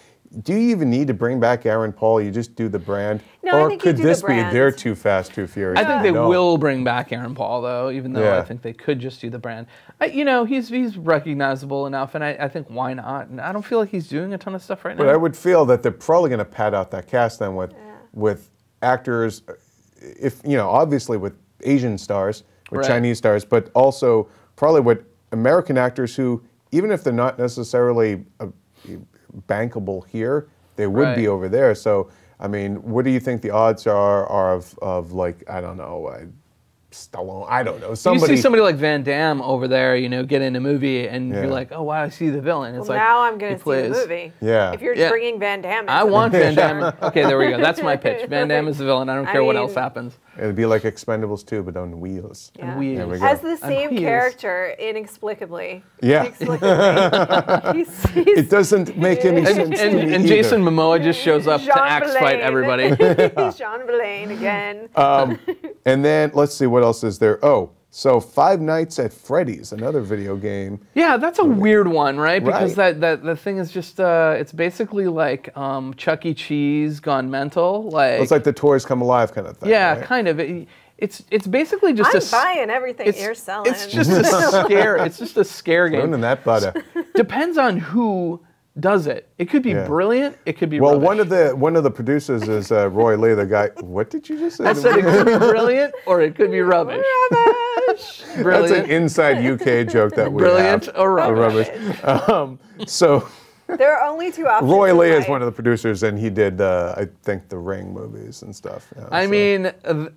Do you even need to bring back Aaron Paul? You just do the brand? No, or I think could you do this the be brand. they're too fast, too furious? I think they will bring back Aaron Paul, though, even though I think they could just do the brand. He's recognizable enough, and I think why not? And I don't feel like he's doing a ton of stuff right now. But I would feel that they're probably going to pad out that cast then with actors, obviously with Asian stars, with Chinese stars, but also probably with American actors who, even if they're not necessarily bankable here, they would be over there. So, I mean, what do you think the odds are of like, I don't know, Stallone, I don't know. You see somebody like Van Damme over there, get in a movie and you're like, oh, wow, I see the villain. It's now I'm going to see the movie. Yeah. If you're bringing Van Damme I want Van Damme. Okay, there we go. That's my pitch. Van Damme is the villain. I don't care what else happens. It'd be like Expendables 2, but on wheels. Yeah. And wheels. There we go. As the same character, inexplicably. Yeah. Inexplicably. It doesn't make any sense to me and Jason Momoa just shows up to axe fight everybody. Jean Blaine again. And then, let's see, what else is there? Oh, so Five Nights at Freddy's, another video game. Yeah, that's a weird one, right? Because that the thing is just, it's basically like Chuck E. Cheese gone mental. Like, It's like the toys come alive kind of thing. yeah, right? kind of. It's basically just I'm buying everything you're selling. It's just a scare. It's just a scare game. Ruining that butter. Depends on who does it. It could be brilliant. It could be well, rubbish. one of the producers is Roy Lee, the guy. What did you just say? I said it could be brilliant or it could be rubbish. Rubbish. That's an inside UK joke that we Brilliant have. or rubbish. So There are only two options. Roy Lee in is life. one of the producers, and he did, I think, the Ring movies and stuff. Yeah, I mean,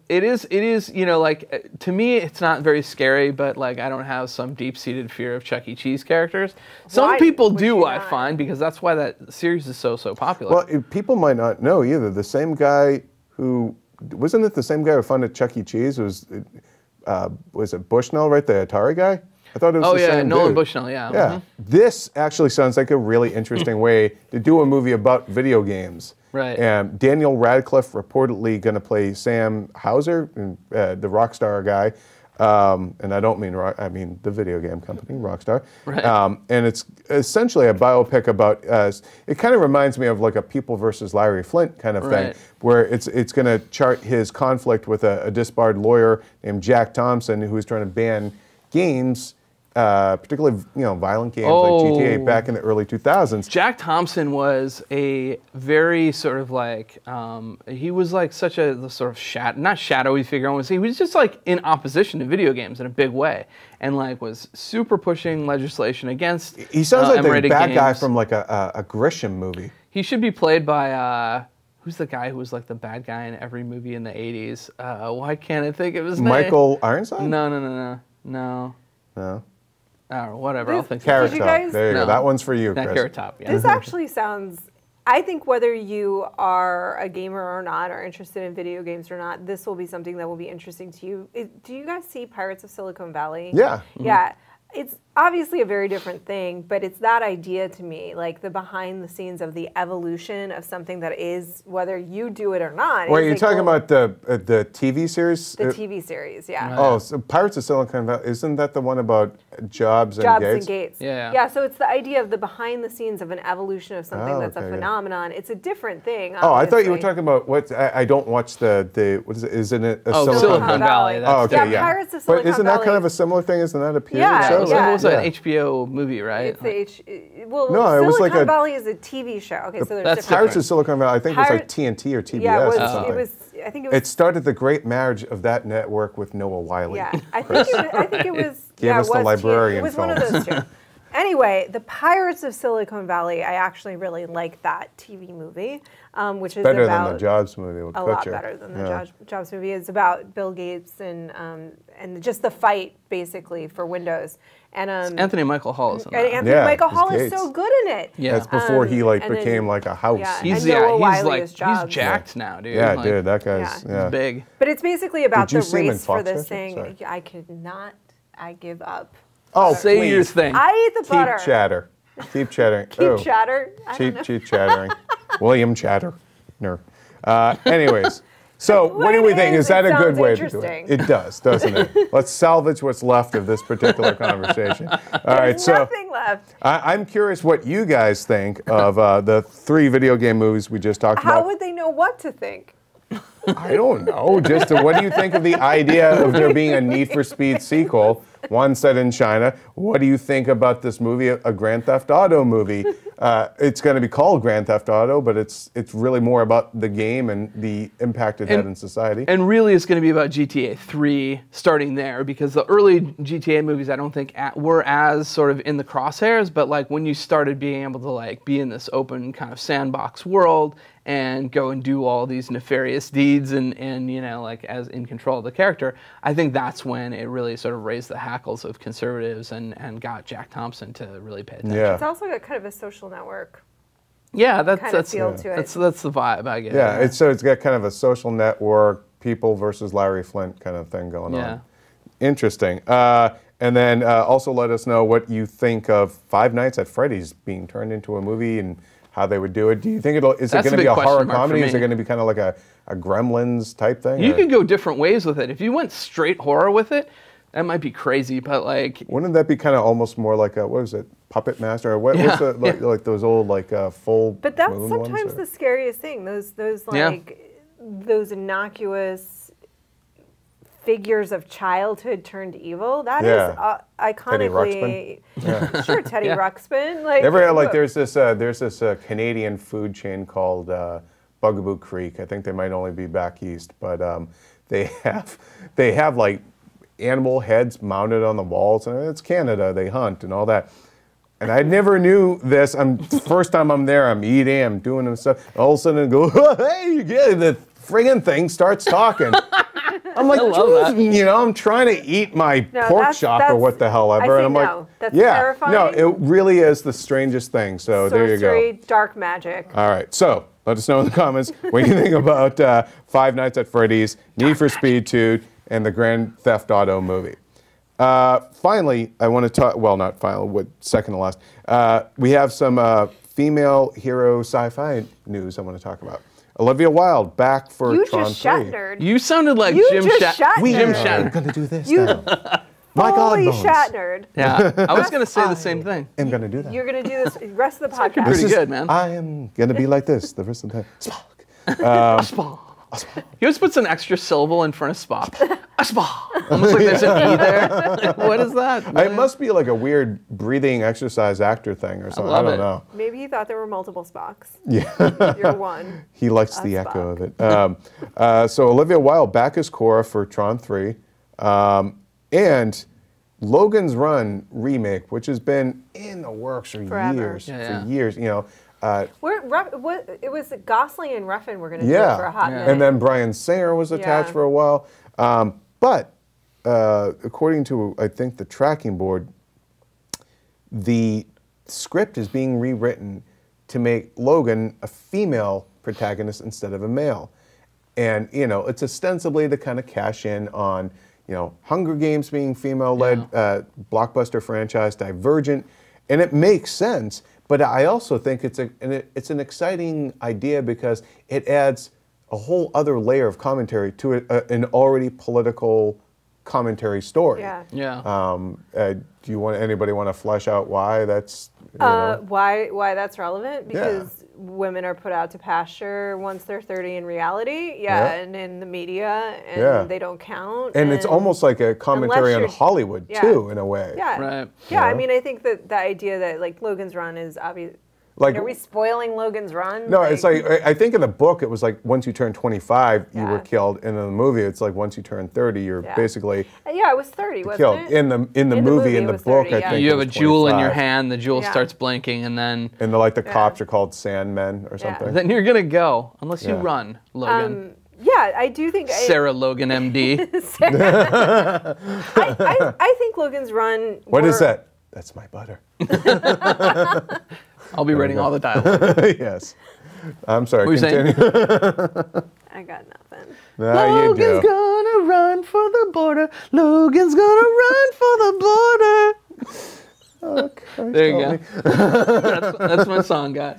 it is, you know, like, to me, it's not very scary, but, like, I don't have some deep-seated fear of Chuck E. Cheese characters. Some Why people would do, you I not? find, because that's why that series is so popular. Well, people might not know either. The same guy who, wasn't it the same guy who funded Chuck E. Cheese? Was it Bushnell, right? The Atari guy? I thought it was the same Nolan dude. Bushnell, yeah. Yeah. Mhm. This actually sounds like a really interesting way to do a movie about video games. Right. And Daniel Radcliffe reportedly going to play Sam Hauser, the Rockstar guy. And I don't mean I mean the video game company, Rockstar. Right. And it's essentially a biopic about, it kind of reminds me of like a People versus Larry Flint kind of Right. thing, where it's going to chart his conflict with a disbarred lawyer named Jack Thompson, who's trying to ban games, particularly violent games like GTA back in the early 2000s. Jack Thompson was a very sort of like, he was like such a sort of not shadowy figure, I want to say. He was just like in opposition to video games in a big way, and like was super pushing legislation against He sounds like the M-rated bad guy games. from like a Grisham movie. He should be played by, who's the guy who was like the bad guy in every movie in the 80s? Why can't I think of his name? Michael Ironside? No. No. Whatever, I'll think of Carrot it. you Top. guys- There you go. No. That one's for you, Not Chris. Carrot Top, yeah. This actually sounds. I think whether you are a gamer or not, or interested in video games or not, this will be something that will be interesting to you. Do you guys see Pirates of Silicon Valley? Yeah. Yeah. It's obviously a very different thing, but it's that idea to me, like the behind the scenes of the evolution of something that is, whether you do it or not. Wait, is you're a talking goal. about the TV series? The TV series, yeah. Oh, so Pirates of Silicon Valley, isn't that the one about Jobs and Jobs Gates? and Gates. Yeah. Yeah, so it's the idea of the behind the scenes of an evolution of something Oh, that's a okay, yeah. phenomenon. It's a different thing. Oh, I thought you were obviously. talking about what? I don't watch the what is it? Isn't it a Silicon Valley. Oh, okay, Yeah, yeah. Pirates of But Silicon isn't that kind Valley. of a similar thing? Isn't that a period Yeah, show? So yeah. what was that, an HBO movie, right? It's well, No, it was Silicon like a- Valley is a TV show. Okay, so there's That's different. Pirates of Silicon Valley, I think it was like Pirate- TNT or TBS Yeah, or something. it was. I think it was. It started the great marriage of that network with Noah Wiley. Yeah, I think it was. Gave yeah, us it the was Librarian It was one of films. those two. Anyway, the Pirates of Silicon Valley. I actually really like that TV movie, which is Better about than the Jobs movie with a Kutcher. lot better than the Jobs movie. It's about Bill Gates and just the fight basically for Windows. And Anthony Michael Hall is in and that. Anthony Yeah, Michael he's Hall is Gates. so good in it. Yeah. That's before he and then- became like a house. Yeah. He's And Noah Wiley like is Jobs. he's jacked now, dude. Yeah, like, dude, that guy's Yeah. he's big. But it's basically about Did you the see him in race for this Foxcatcher? thing. Sorry. I could not. I give up. Oh, Say your please. thing. I eat the butter. Keep chatter. Keep chattering. Keep chatter. I don't know. Cheap chattering. William Chatter. Anyways, so what do What we it think? is, Is that it a good sounds way to do interesting. it? It does, doesn't it? Let's salvage what's left of this particular conversation. All right, There's so nothing left. I'm curious what you guys think of the 3 video game movies we just talked How about. would they know what to think? I don't know. Just what do you think of the idea of there being a Need for Speed sequel, one set in China? What do you think about this movie, a Grand Theft Auto movie? It's going to be called Grand Theft Auto, but it's really more about the game and the impact it had in society. And really, it's going to be about GTA 3 starting there, because the early GTA movies, I don't think were as sort of in the crosshairs, but like when you started being able to like be in this open kind of sandbox world and go and do all these nefarious deeds and you know, like as in control of the character, I think that's when it really sort of raised the hackles of conservatives and got Jack Thompson to really pay attention. Yeah. It's also got kind of a social network. Yeah, Kind of feel to it. that's the vibe I get. Yeah, it's got kind of a social network, people versus Larry Flint kind of thing going on. Interesting. And then also let us know what you think of Five Nights at Freddy's being turned into a movie and how they would do it. Do you think is it going to be a horror comedy? Is it going to be kind of like a Gremlins type thing? You could go different ways with it. If you went straight horror with it, that might be crazy, but like... Wouldn't that be kind of almost more like a, what is it, Puppet Master? Or what's the, like those old like full But that's moon sometimes ones, the scariest thing. Those like, those innocuous figures of childhood turned evil. That is iconically... Sure, Teddy Ruxpin. Like, there's this Canadian food chain called Bugaboo Creek. I think they might only be back east, but they have like animal heads mounted on the walls, and it's Canada, they hunt and all that. And I never knew this. First time I'm there, I'm eating, I'm doing some stuff. All of a sudden I go, hey, the friggin' thing starts talking. I'm like, you know, I'm trying to eat my pork chop or what the hell ever. And I'm like, that's terrifying. No, it really is the strangest thing. So there you go. Sorcery, dark magic. All right, so let us know in the comments what you think about Five Nights at Freddy's, Need for Speed 2, and the Grand Theft Auto movie. Finally, I want to talk, well, not finally, second to last. We have some female hero sci-fi news I want to talk about. Olivia Wilde back for Tron 3. You sounded like Jim Shatner. I'm going to do this now. My God, Shatner. Yeah, I was going to say the same thing. I'm going to do that. You're going to do this the rest of the podcast. Pretty good, man. I am going to be like this the rest of the time. Spock. He always puts an extra syllable in front of Spock. Almost like there's an E there. What is that? It must be like a weird breathing exercise actor thing or something. I don't know. Maybe he thought there were multiple Spocks. Yeah. You're one. He likes the echo of it. So Olivia Wilde back as Cora for Tron 3. And Logan's Run remake, which has been in the works for years. You know. It was Gosling and Ruffin were going to do it for a hot minute. And then Bryan Singer was attached for a while. But according to, I think, the tracking board, the script is being rewritten to make Logan a female protagonist instead of a male. And, you know, it's ostensibly to kind of cash in on, you know, Hunger Games being female-led, blockbuster franchise, Divergent. And it makes sense. But I also think it's an exciting idea because it adds a whole other layer of commentary to an already political commentary story. Do anybody want to flesh out why that's why that's relevant? Because women are put out to pasture once they're 30 in reality, and in the media, and they don't count. And it's almost like a commentary on Hollywood too, in a way. I mean, I think that the idea that like Logan's Run is obvious. Like, are we spoiling Logan's Run? No, it's like, I think in the book it was like once you turn 25, you were killed. And in the movie, it's like once you turn 30, you're basically it was 30, wasn't killed. it? In the movie, in the book, 30, I think you have a jewel 25. in your hand, the jewel starts blinking, and then... And the cops are called Sandmen or something. Then you're going to go, unless you run, Logan. I do think... Sarah Logan, MD. I think Logan's Run... What is that? That's my butter. I'll be writing all the dialogue. Yes. I'm sorry, continue. I got nothing. Logan's gonna run for the border. Logan's gonna run for the border. There you go. That's my song, guys.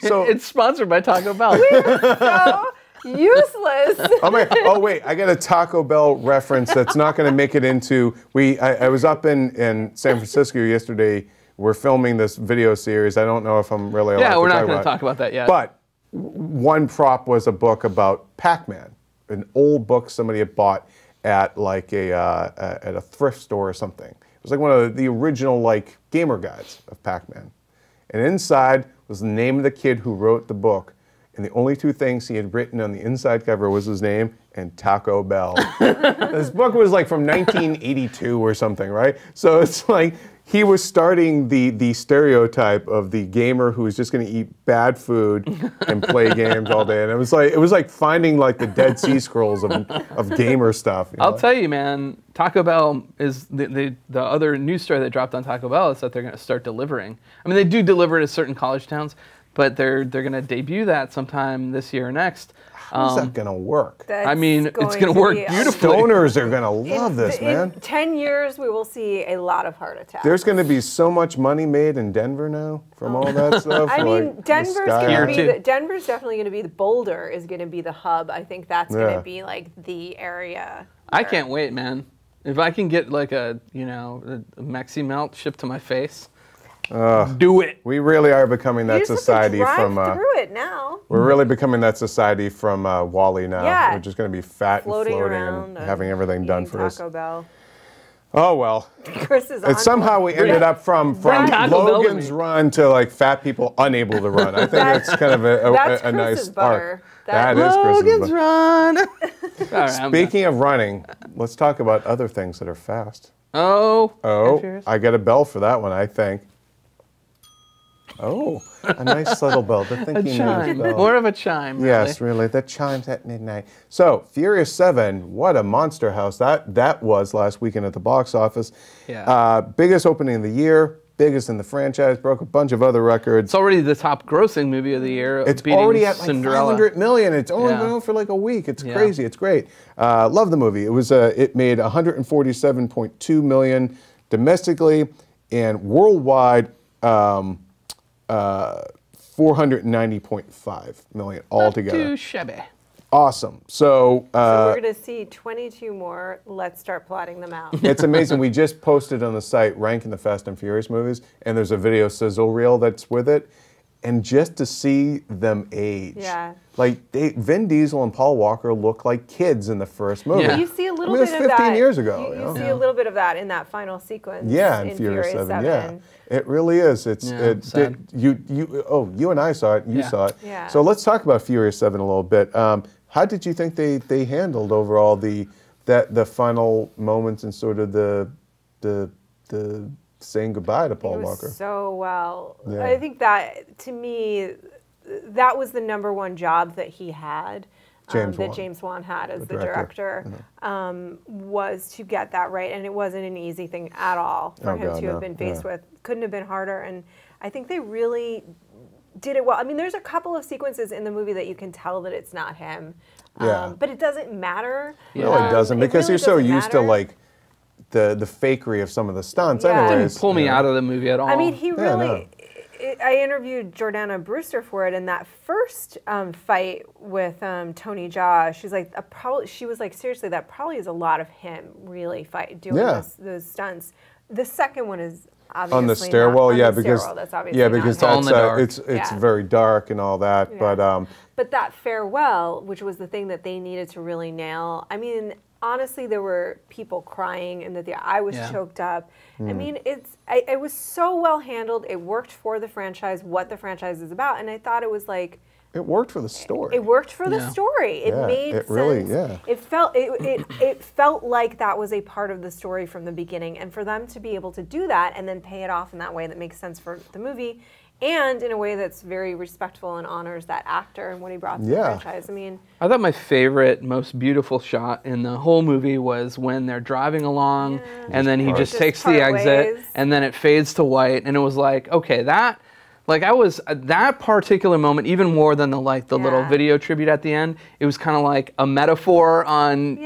So it's sponsored by Taco Bell. So useless. Oh wait, I got a Taco Bell reference that's not going to make it into. I was up in San Francisco yesterday. We're filming this video series. I don't know if I'm really allowed to talk about it. Yeah, we're not going to talk about that yet. But one prop was a book about Pac-Man, an old book somebody had bought at like at a thrift store or something. It was like one of the original like gamer guides of Pac-Man. And inside was the name of the kid who wrote the book. And the only two things he had written on the inside cover was his name and Taco Bell. This book was like from 1982 or something, right? So it's like he was starting the stereotype of the gamer who is just going to eat bad food and play games all day. And it was like finding like the Dead Sea Scrolls of gamer stuff. I'll tell you, man, Taco Bell is the other news story that dropped on Taco Bell is that they're going to start delivering. I mean, they do deliver to certain college towns, but they're going to debut that sometime this year or next. How's that going to work? I mean, it's going to work beautifully. Stoners are going to love this, man. In 10 years, we will see a lot of heart attacks. There's going to be so much money made in Denver now from all that stuff. I mean, Denver's definitely going to be, the Boulder is going to be the hub. I think that's going to be like the area. I can't wait, man. If I can get like a Mexi Melt shipped to my face. Do it. We really are becoming that society from. Through it now. We're really becoming that society from Wall-E now. Yeah. We're just going to be fat and floating and having everything done for us. Taco Bell. Oh well. Chris is on. And somehow we ended up from Logan's Run to like fat people unable to run. I think that's kind of a nice arc. That is Logan's Run. Speaking of running, let's talk about other things that are fast. Oh, I get a bell for that one, I think. Oh, a nice little bell. The thinking chime. Bell. More of a chime, really. Yes, really. The chimes at midnight. So, Furious 7, what a monster house that was last weekend at the box office. Yeah. Biggest opening of the year, biggest in the franchise, broke a bunch of other records. It's already the top grossing movie of the year. It's already at like 500 million. It's only been out for like a week. It's crazy. It's great. Love the movie. It made 147.2 million domestically and worldwide. 490.5 million altogether. Not too shabby. Awesome. So we're going to see 22 more. Let's start plotting them out. It's amazing. We just posted on the site ranking the Fast and Furious movies, and there's a video sizzle reel that's with it. And just to see them age. Yeah. Like, Vin Diesel and Paul Walker look like kids in the first movie. Yeah. You see a little bit of that. 15 years ago. You see a little bit of that in that final sequence. Yeah, in Furious 7. Yeah. It really is. You and I saw it. You saw it. Yeah. So let's talk about Furious 7 a little bit. How did you think they handled overall the final moments and sort of the saying goodbye to Paul Walker? So well. Yeah. I think that, to me, that was the #1 job that he had. James Wan had as the director, was to get that right. And it wasn't an easy thing at all for him to have been faced with. Couldn't have been harder. And I think they really did it well. I mean, there's a couple of sequences in the movie that you can tell that it's not him. But it doesn't matter. No, it doesn't, because you're so used to like the fakery of some of the stunts. Anyways, it didn't pull me out of the movie at all. I mean, he really... I interviewed Jordana Brewster for it, and that first fight with Tony Jaa, she was like, seriously, that probably is a lot of him really doing those stunts. The second one is obviously on the stairwell, because that's obviously it's very dark and all that, but that farewell, which was the thing that they needed to really nail. I mean, honestly, there were people crying, and I was choked up. I mean, it was so well handled. It worked for the franchise, what the franchise is about, and I thought it was like... It worked for the story. It worked for the story. It made sense. Really, It felt like that was a part of the story from the beginning, and for them to be able to do that and then pay it off in that way that makes sense for the movie, and in a way that's very respectful and honors that actor and what he brought to the franchise. I mean, I thought my favorite, most beautiful shot in the whole movie was when they're driving along, and then he just takes the exit, and then it fades to white, and it was like, okay, that particular moment, even more than the little video tribute at the end, it was kind of like a metaphor on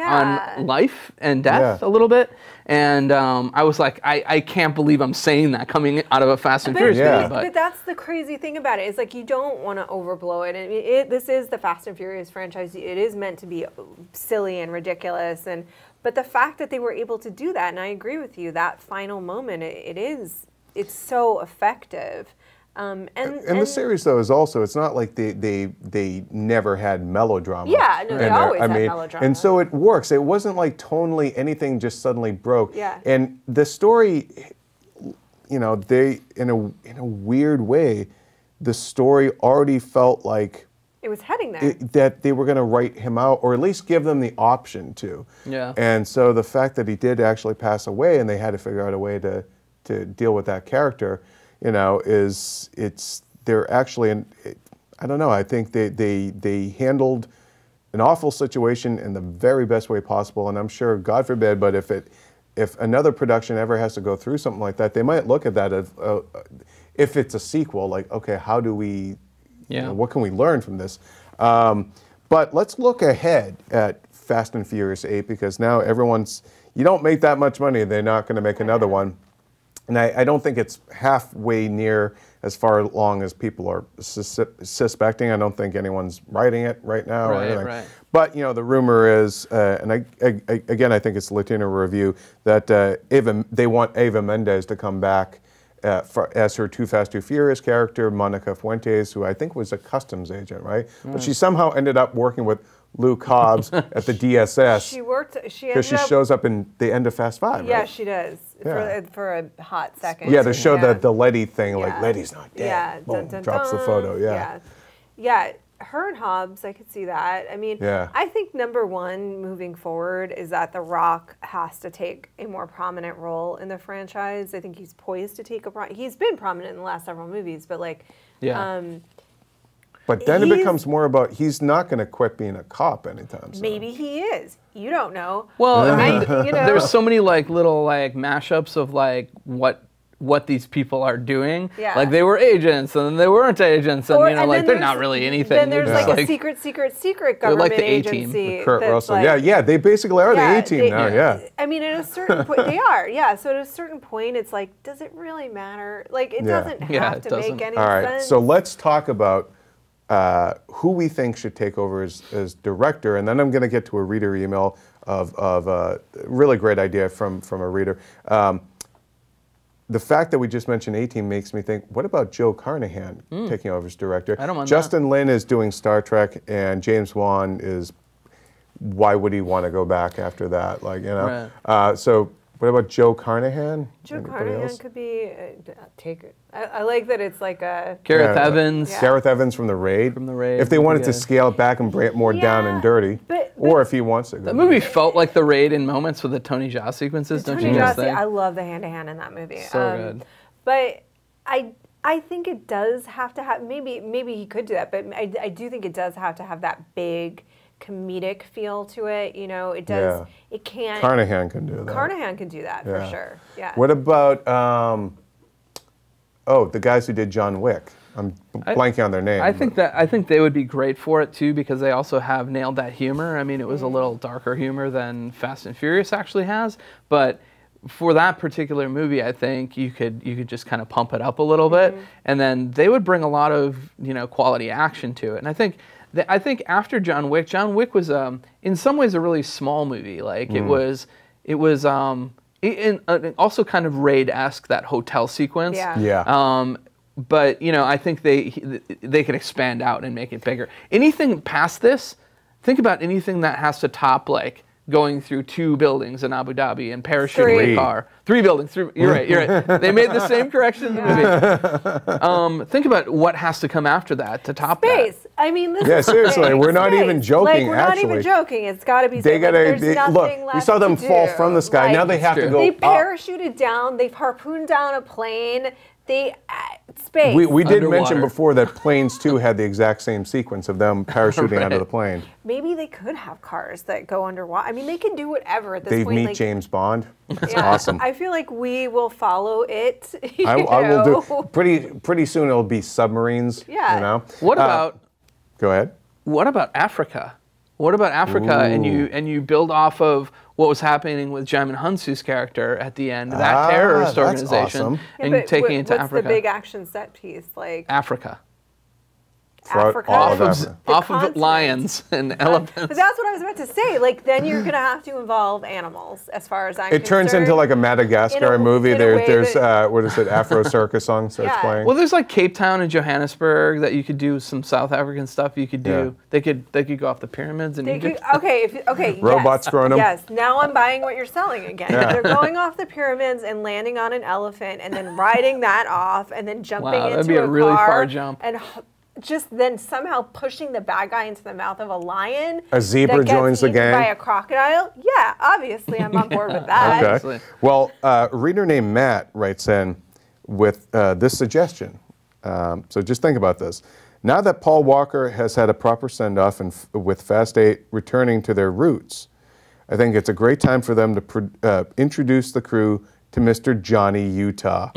life and death a little bit. And I was like, I can't believe I'm saying that coming out of a Fast and Furious movie. But that's the crazy thing about it. Is like, you don't want to overblow it. I mean, this is the Fast and Furious franchise. It is meant to be silly and ridiculous. But the fact that they were able to do that, and I agree with you, that final moment, it's so effective. And the series, though, is also, it's not like they never had melodrama. Yeah, no, they always had melodrama. And so it works. It wasn't like tonally anything just suddenly broke. Yeah. And the story, they, in a weird way, the story already felt like it was heading there. That they were going to write him out, or at least give them the option to. Yeah. And so the fact that he did actually pass away, and they had to figure out a way to deal with that character, they're actually, I don't know, I think they handled an awful situation in the very best way possible, and I'm sure, God forbid, but if another production ever has to go through something like that, they might look at that as, if it's a sequel, like, okay, how do we you know, what can we learn from this? But let's look ahead at Fast and Furious 8 because now you don't make that much money, they're not going to make another one. And I don't think it's halfway near as far along as people are suspecting. I don't think anyone's writing it right now or anything. Right. But, you know, the rumor is, and again, I think it's Latino Review, that they want Eva Mendes to come back as her Too Fast, Too Furious character, Monica Fuentes, who I think was a customs agent, right? But she somehow ended up working with Luke Hobbs at the DSS. Because she shows up in the end of Fast 5, Yeah, right? she does. Yeah. For a hot second. Yeah, to show the Letty thing, like, Letty's not dead. Yeah. Boom, Dun, drops the photo, Yeah, her and Hobbs, I could see that. I mean, I think number one moving forward is that The Rock has to take a more prominent role in the franchise. I think he's poised to take he's been prominent in the last several movies, but like, but then it becomes more about he's not going to quit being a cop anytime soon. Maybe he is. You don't know. Well, I mean, you know, there's so many like little like mashups of like what these people are doing. Yeah. Like they were agents and then they weren't agents and you know like they're not really anything. Then there's like a secret government like the agency. Kurt Russell. Like, they basically are the A-team now. I mean, at a certain point they are. Yeah. So at a certain point it's like, does it really matter? Like it doesn't have to make any sense. All right. So let's talk about who we think should take over as director, and then I'm going to get to a reader email of a really great idea from a reader. The fact that we just mentioned A-Team makes me think, what about Joe Carnahan taking over as director? I don't mind Justin Lin is doing Star Trek, and James Wan is, why would he want to go back after that? Like, you know, so what about Joe Carnahan? Joe Carnahan could be take it. I like that it's like a Gareth Evans. Gareth Evans from The Raid. From The Raid. If they wanted to scale it back and bring it more down and dirty, or if he wants to. The movie felt like The Raid in moments with the Tony Jaa sequences. Don't you guys think? I love the hand-to-hand in that movie. So good. But I think it does have to have, maybe he could do that, but I do think it does have to have that big comedic feel to it. You know, it does. It can't. Carnahan can do that. Carnahan can do that for sure. Yeah. What about the guys who did John Wick? I'm blanking on their name. I think they would be great for it too because they also have nailed that humor. I mean, it was a little darker humor than Fast and Furious actually has, but for that particular movie, I think you could just kind of pump it up a little bit, and then they would bring a lot of quality action to it. And I think after John Wick was in some ways a really small movie. Like it was also kind of Raid-esque, that hotel sequence. But I think they can expand out and make it bigger. Anything past this, think about anything that has to top like going through 2 buildings in Abu Dhabi and parachuting a car. 3 buildings. You're right. They made the same correction in the movie. Think about what has to come after that to top space. that. I mean, seriously, we're not even joking. Like, we're not even joking. It's got to be. Look, we saw them fall from the sky. Now they have to go. They parachuted down. They've harpooned down a plane. Space. We did mention before that Planes 2 had the exact same sequence of them parachuting out of the plane. Maybe they could have cars that go underwater. I mean, they can do whatever at this point. They meet James Bond. That's awesome. I feel like we will follow it. I will do. Pretty soon it'll be submarines. Yeah. You know. What about? Go ahead. What about Africa? What about Africa? And you build off of what was happening with Djimon Hounsou's character at the end, that terrorist organization, awesome. and taking it to Africa. What's the big action set piece like? Africa. Africa. Off of lions and elephants. But that's what I was about to say. Like, then you're going to have to involve animals, as far as I'm concerned. It turns into like a Madagascar movie. There's what is it? Afro circus song starts playing. Well, there's like Cape Town and Johannesburg that you could do some South African stuff. You could do. They could go off the pyramids and robots growing them. Yes. Now I'm buying what you're selling again. They're going off the pyramids and landing on an elephant and then riding that off and then jumping into a car. That'd be a really far jump. And just then somehow pushing the bad guy into the mouth of a lion. A zebra joins the gang. By a crocodile. Yeah, obviously I'm on board with that. Okay. Well, a reader named Matt writes in with this suggestion. So just think about this. Now that Paul Walker has had a proper send-off and with Fast 8 returning to their roots, I think it's a great time for them to introduce the crew to Mr. Johnny Utah.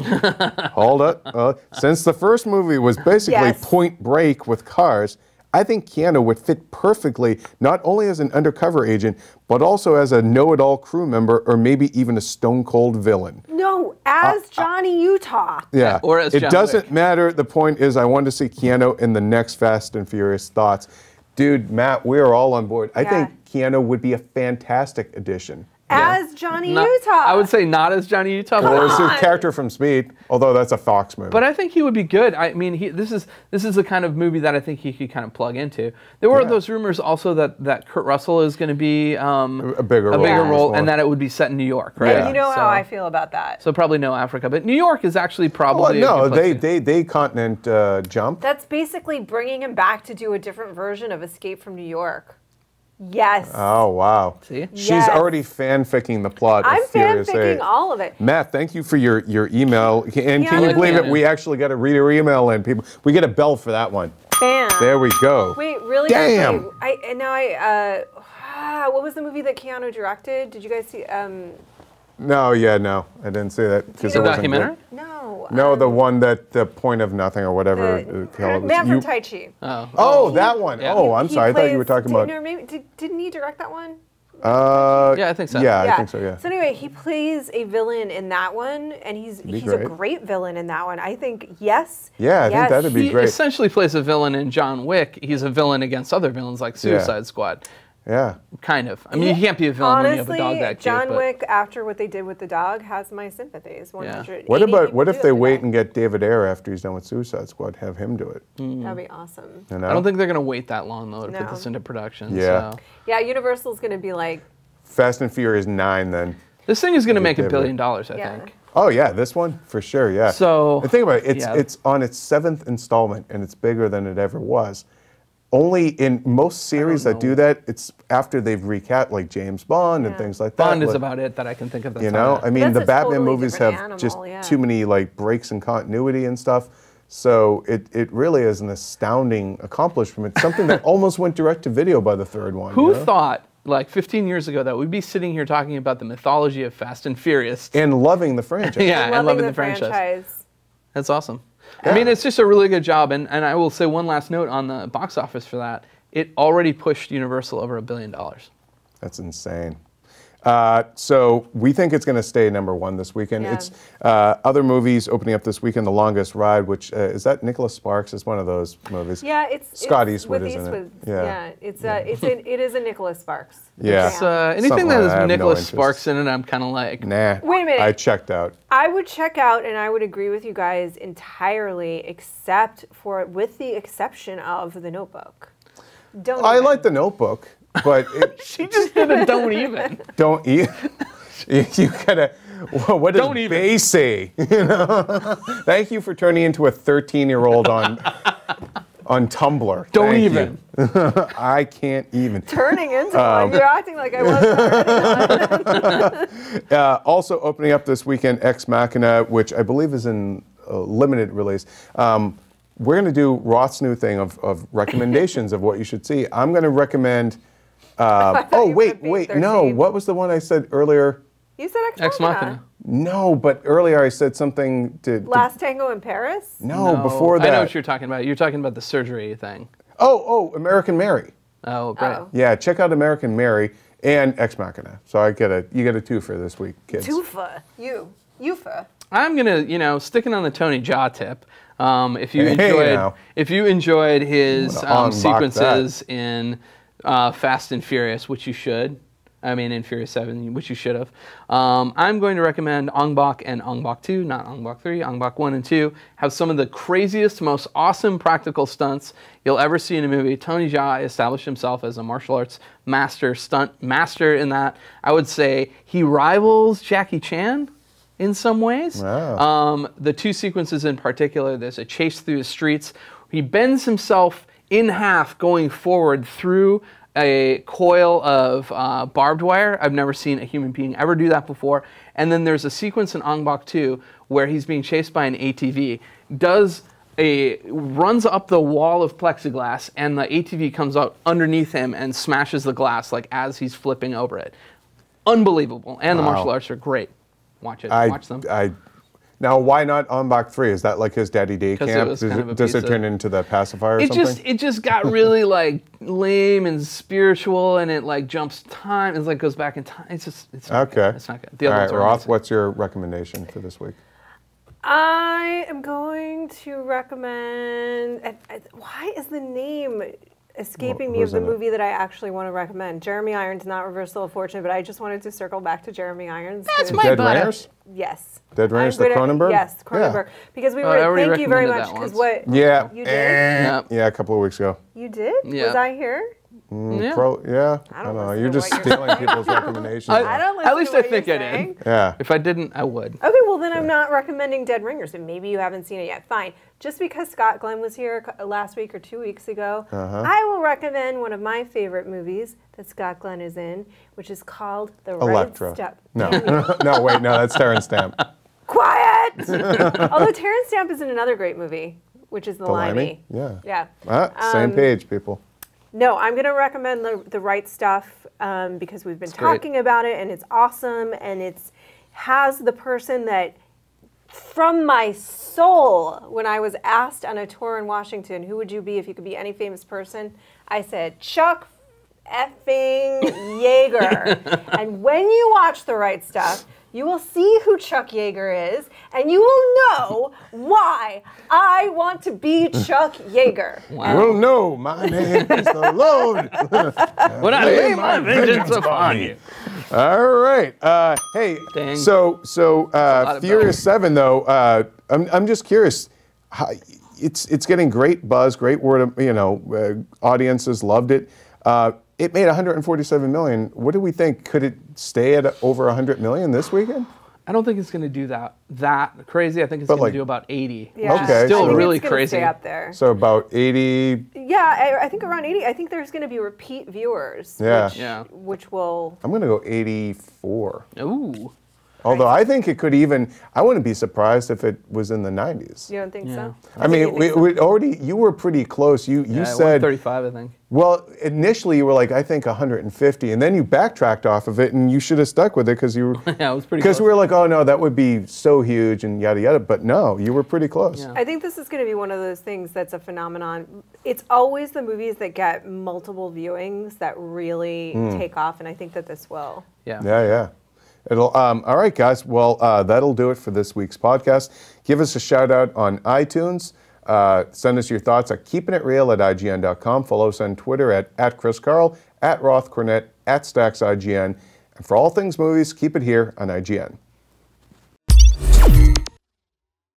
Hold up. Since the first movie was basically Point Break with cars, I think Keanu would fit perfectly, not only as an undercover agent, but also as a know-it-all crew member, or maybe even a stone-cold villain. No, as Johnny Utah. Yeah, or as It John doesn't Wick. matter. The point is, I want to see Keanu in the next Fast and Furious. Thoughts? Dude, Matt, we are all on board. I think Keanu would be a fantastic addition. As Johnny Utah. I would say not as Johnny Utah. Well, it's a character from Speed, although that's a Fox movie. But I think he would be good. I mean, this is the kind of movie that I think he could kind of plug into. There were those rumors also that Kurt Russell is going to be a bigger role, and that it would be set in New York, right? And you know how I feel about that. So probably no Africa, but New York is actually probably they continent jump. That's basically bringing him back to do a different version of Escape from New York. Yes. Oh, wow. See? She's already fanficking the plot I'm of Furious 8. fanficking all of it. Matt, thank you for your email. And can you believe it? We actually got a reader email in. People, we get a bell for that one. Bam. There we go. Wait, really? Damn. What was the movie that Keanu directed? Did you guys see? No, I didn't see that because it wasn't documentary. good. No. No, the one that the point of nothing or whatever. Man from Tai Chi. Oh, that one. Yeah. Oh, I'm sorry. I thought you were talking about. Didn't he direct that one? Yeah, I think so. Yeah, I think so. Yeah. So anyway, he plays a villain in that one, and he's a great villain in that one. I think yes. Yeah, I think that'd be great. He essentially plays a villain in John Wick. He's a villain against other villains like Suicide Squad. Yeah. Kind of. I mean, you can't be a villain when you have a dog that cute. John Wick, after what they did with the dog, has my sympathies. 100. What if they wait and get David Ayer after he's done with Suicide Squad? Have him do it. That'd be awesome. You know? I don't think they're going to wait that long, though, to put this into production. Yeah. So. Yeah, Universal's going to be like... Fast and Furious 9, then. This thing is going to make $1 billion, I think. Oh, yeah, this one? For sure, yeah. So... And think about it. It's on its 7th installment, and it's bigger than it ever was. Only in most series that do that, it's after they've recapped, like James Bond and things like that. Bond is about it that I can think of. You know, I mean, the Batman movies have just too many like breaks in continuity and stuff. So it really is an astounding accomplishment. Something that almost went direct to video by the third one. Who thought, like 15 years ago, that we'd be sitting here talking about the mythology of Fast and Furious and loving the franchise? And loving the franchise. That's awesome. Yeah. I mean, it's just a really good job, and I will say one last note on the box office for that. It already pushed Universal over $1 billion. That's insane. So we think it's going to stay #1 this weekend. Yeah. It's other movies opening up this weekend. The Longest Ride, which is that Nicholas Sparks? It's one of those movies. Yeah, it's Scott Eastwood, isn't it? Yeah, it is a Nicholas Sparks. Yeah. Anything that has Nicholas Sparks in it, I'm kind of like, nah. Wait a minute. I checked out. I would check out, and I would agree with you guys entirely, with the exception of The Notebook. I like The Notebook. But she just did a don't even. Don't eat. You gotta. What does Bay say? You know. Thank you for turning into a 13-year-old on Tumblr. Don't even. I can't even. Turning into one. You're acting like I wasn't. Also opening up this weekend, Ex Machina, which I believe is in limited release. We're going to do Roth's new thing of recommendations of what you should see. I'm going to recommend. Wait, no. What was the one I said earlier? You said Ex Machina. No, but earlier I said something to... Last Tango in Paris? No, before that. I know what you're talking about. You're talking about the surgery thing. Oh, American Mary. Oh, great. Yeah, check out American Mary and Ex Machina. So you get a twofer this week, kids. Twofer. Youfer. I'm gonna, sticking on the Tony Jaa tip. If you enjoyed his sequences in Fast and Furious, which you should. I mean, in Furious 7, which you should have. I'm going to recommend Ong Bak and Ong Bak 2, not Ong Bak 3. Ong Bak 1 and 2 have some of the craziest, most awesome practical stunts you'll ever see in a movie. Tony Jaa established himself as a martial arts stunt master in that. I would say he rivals Jackie Chan in some ways. Wow. The two sequences in particular, there's a chase through the streets. He bends himself in half going forward through a coil of barbed wire. I've never seen a human being ever do that before. And then there's a sequence in Ong Bak 2 where he's being chased by an ATV, runs up the wall of plexiglass, and the ATV comes out underneath him and smashes the glass like as he's flipping over it. Unbelievable. And the martial arts are great. watch it. Watch them. Now, why not On Bach 3? Is that like his Daddy Day camp? Does it turn into the pacifier or something? It just got really like lame and spiritual, and it like jumps time. It like goes back in time. It's not good. It's not good. The All right, Roth, what's your recommendation for this week? I am going to recommend. Why is the name escaping me of the movie that I actually want to recommend? Jeremy Irons, not Reversal of Fortune, but I just wanted to circle back to Jeremy Irons. That's my Dead Ringers? Yes. Dead Ringers, the Cronenberg? Yes, Cronenberg. Yeah. Because we were, thank you very much, because what, you did? Yeah, a couple of weeks ago. You did? Yeah. Was I here? Yeah. I don't know. You're just stealing people's recommendations. I don't listen At least to what I think you're I saying. did. Yeah. If I didn't, I would. Okay, well then I'm not recommending Dead Ringers, and maybe you haven't seen it yet. Fine. Just because Scott Glenn was here last week or 2 weeks ago, I will recommend one of my favorite movies that Scott Glenn is in, which is called The Electra. Right Step. No. No, wait, no, that's Terrence Stamp. Quiet! Although Terrence Stamp is in another great movie, which is The Limey. Yeah. Same page, people. No, I'm going to recommend the Right Stuff because we've been talking about it, and it's awesome, and it has the person that, from my soul, when I was asked on a tour in Washington, who would you be if you could be any famous person, I said, Chuck effing Yeager. And when you watch The Right Stuff, you will see who Chuck Yeager is, and you will know why I want to be Chuck Yeager. Wow. Well, no, my name is the Lord. When I lay my vengeance upon you. All right. Hey, Dang. so Furious 7, though, I'm just curious. It's getting great buzz, great word of, audiences loved it. It made 147 million. What do we think? Could it stay at over 100 million this weekend? I don't think it's going to do that crazy. I think it's going to do about 80. Yeah. Which is still really it's crazy. Stay up there. So about 80. Yeah, I think around 80. I think there's going to be repeat viewers. Which will. I'm going to go 84. Ooh. Although I think it could even, I wouldn't be surprised if it was in the 90s. You don't think so? I mean, you were pretty close. You said 135, I think. Well, initially you were like, I think 150, and then you backtracked off of it, and you should have stuck with it because you were. Yeah, it was pretty. Because we were like, oh no, that would be so huge and yada yada. But no, you were pretty close. Yeah. I think this is going to be one of those things that's a phenomenon. It's always the movies that get multiple viewings that really take off, and I think that this will. Yeah. It'll. All right, guys. Well, that'll do it for this week's podcast. Give us a shout out on iTunes. Send us your thoughts at keepingitreal@ign.com. Follow us on Twitter at Chris Carl, at Roth Cornett, at StacksIGN. And for all things movies, keep it here on IGN.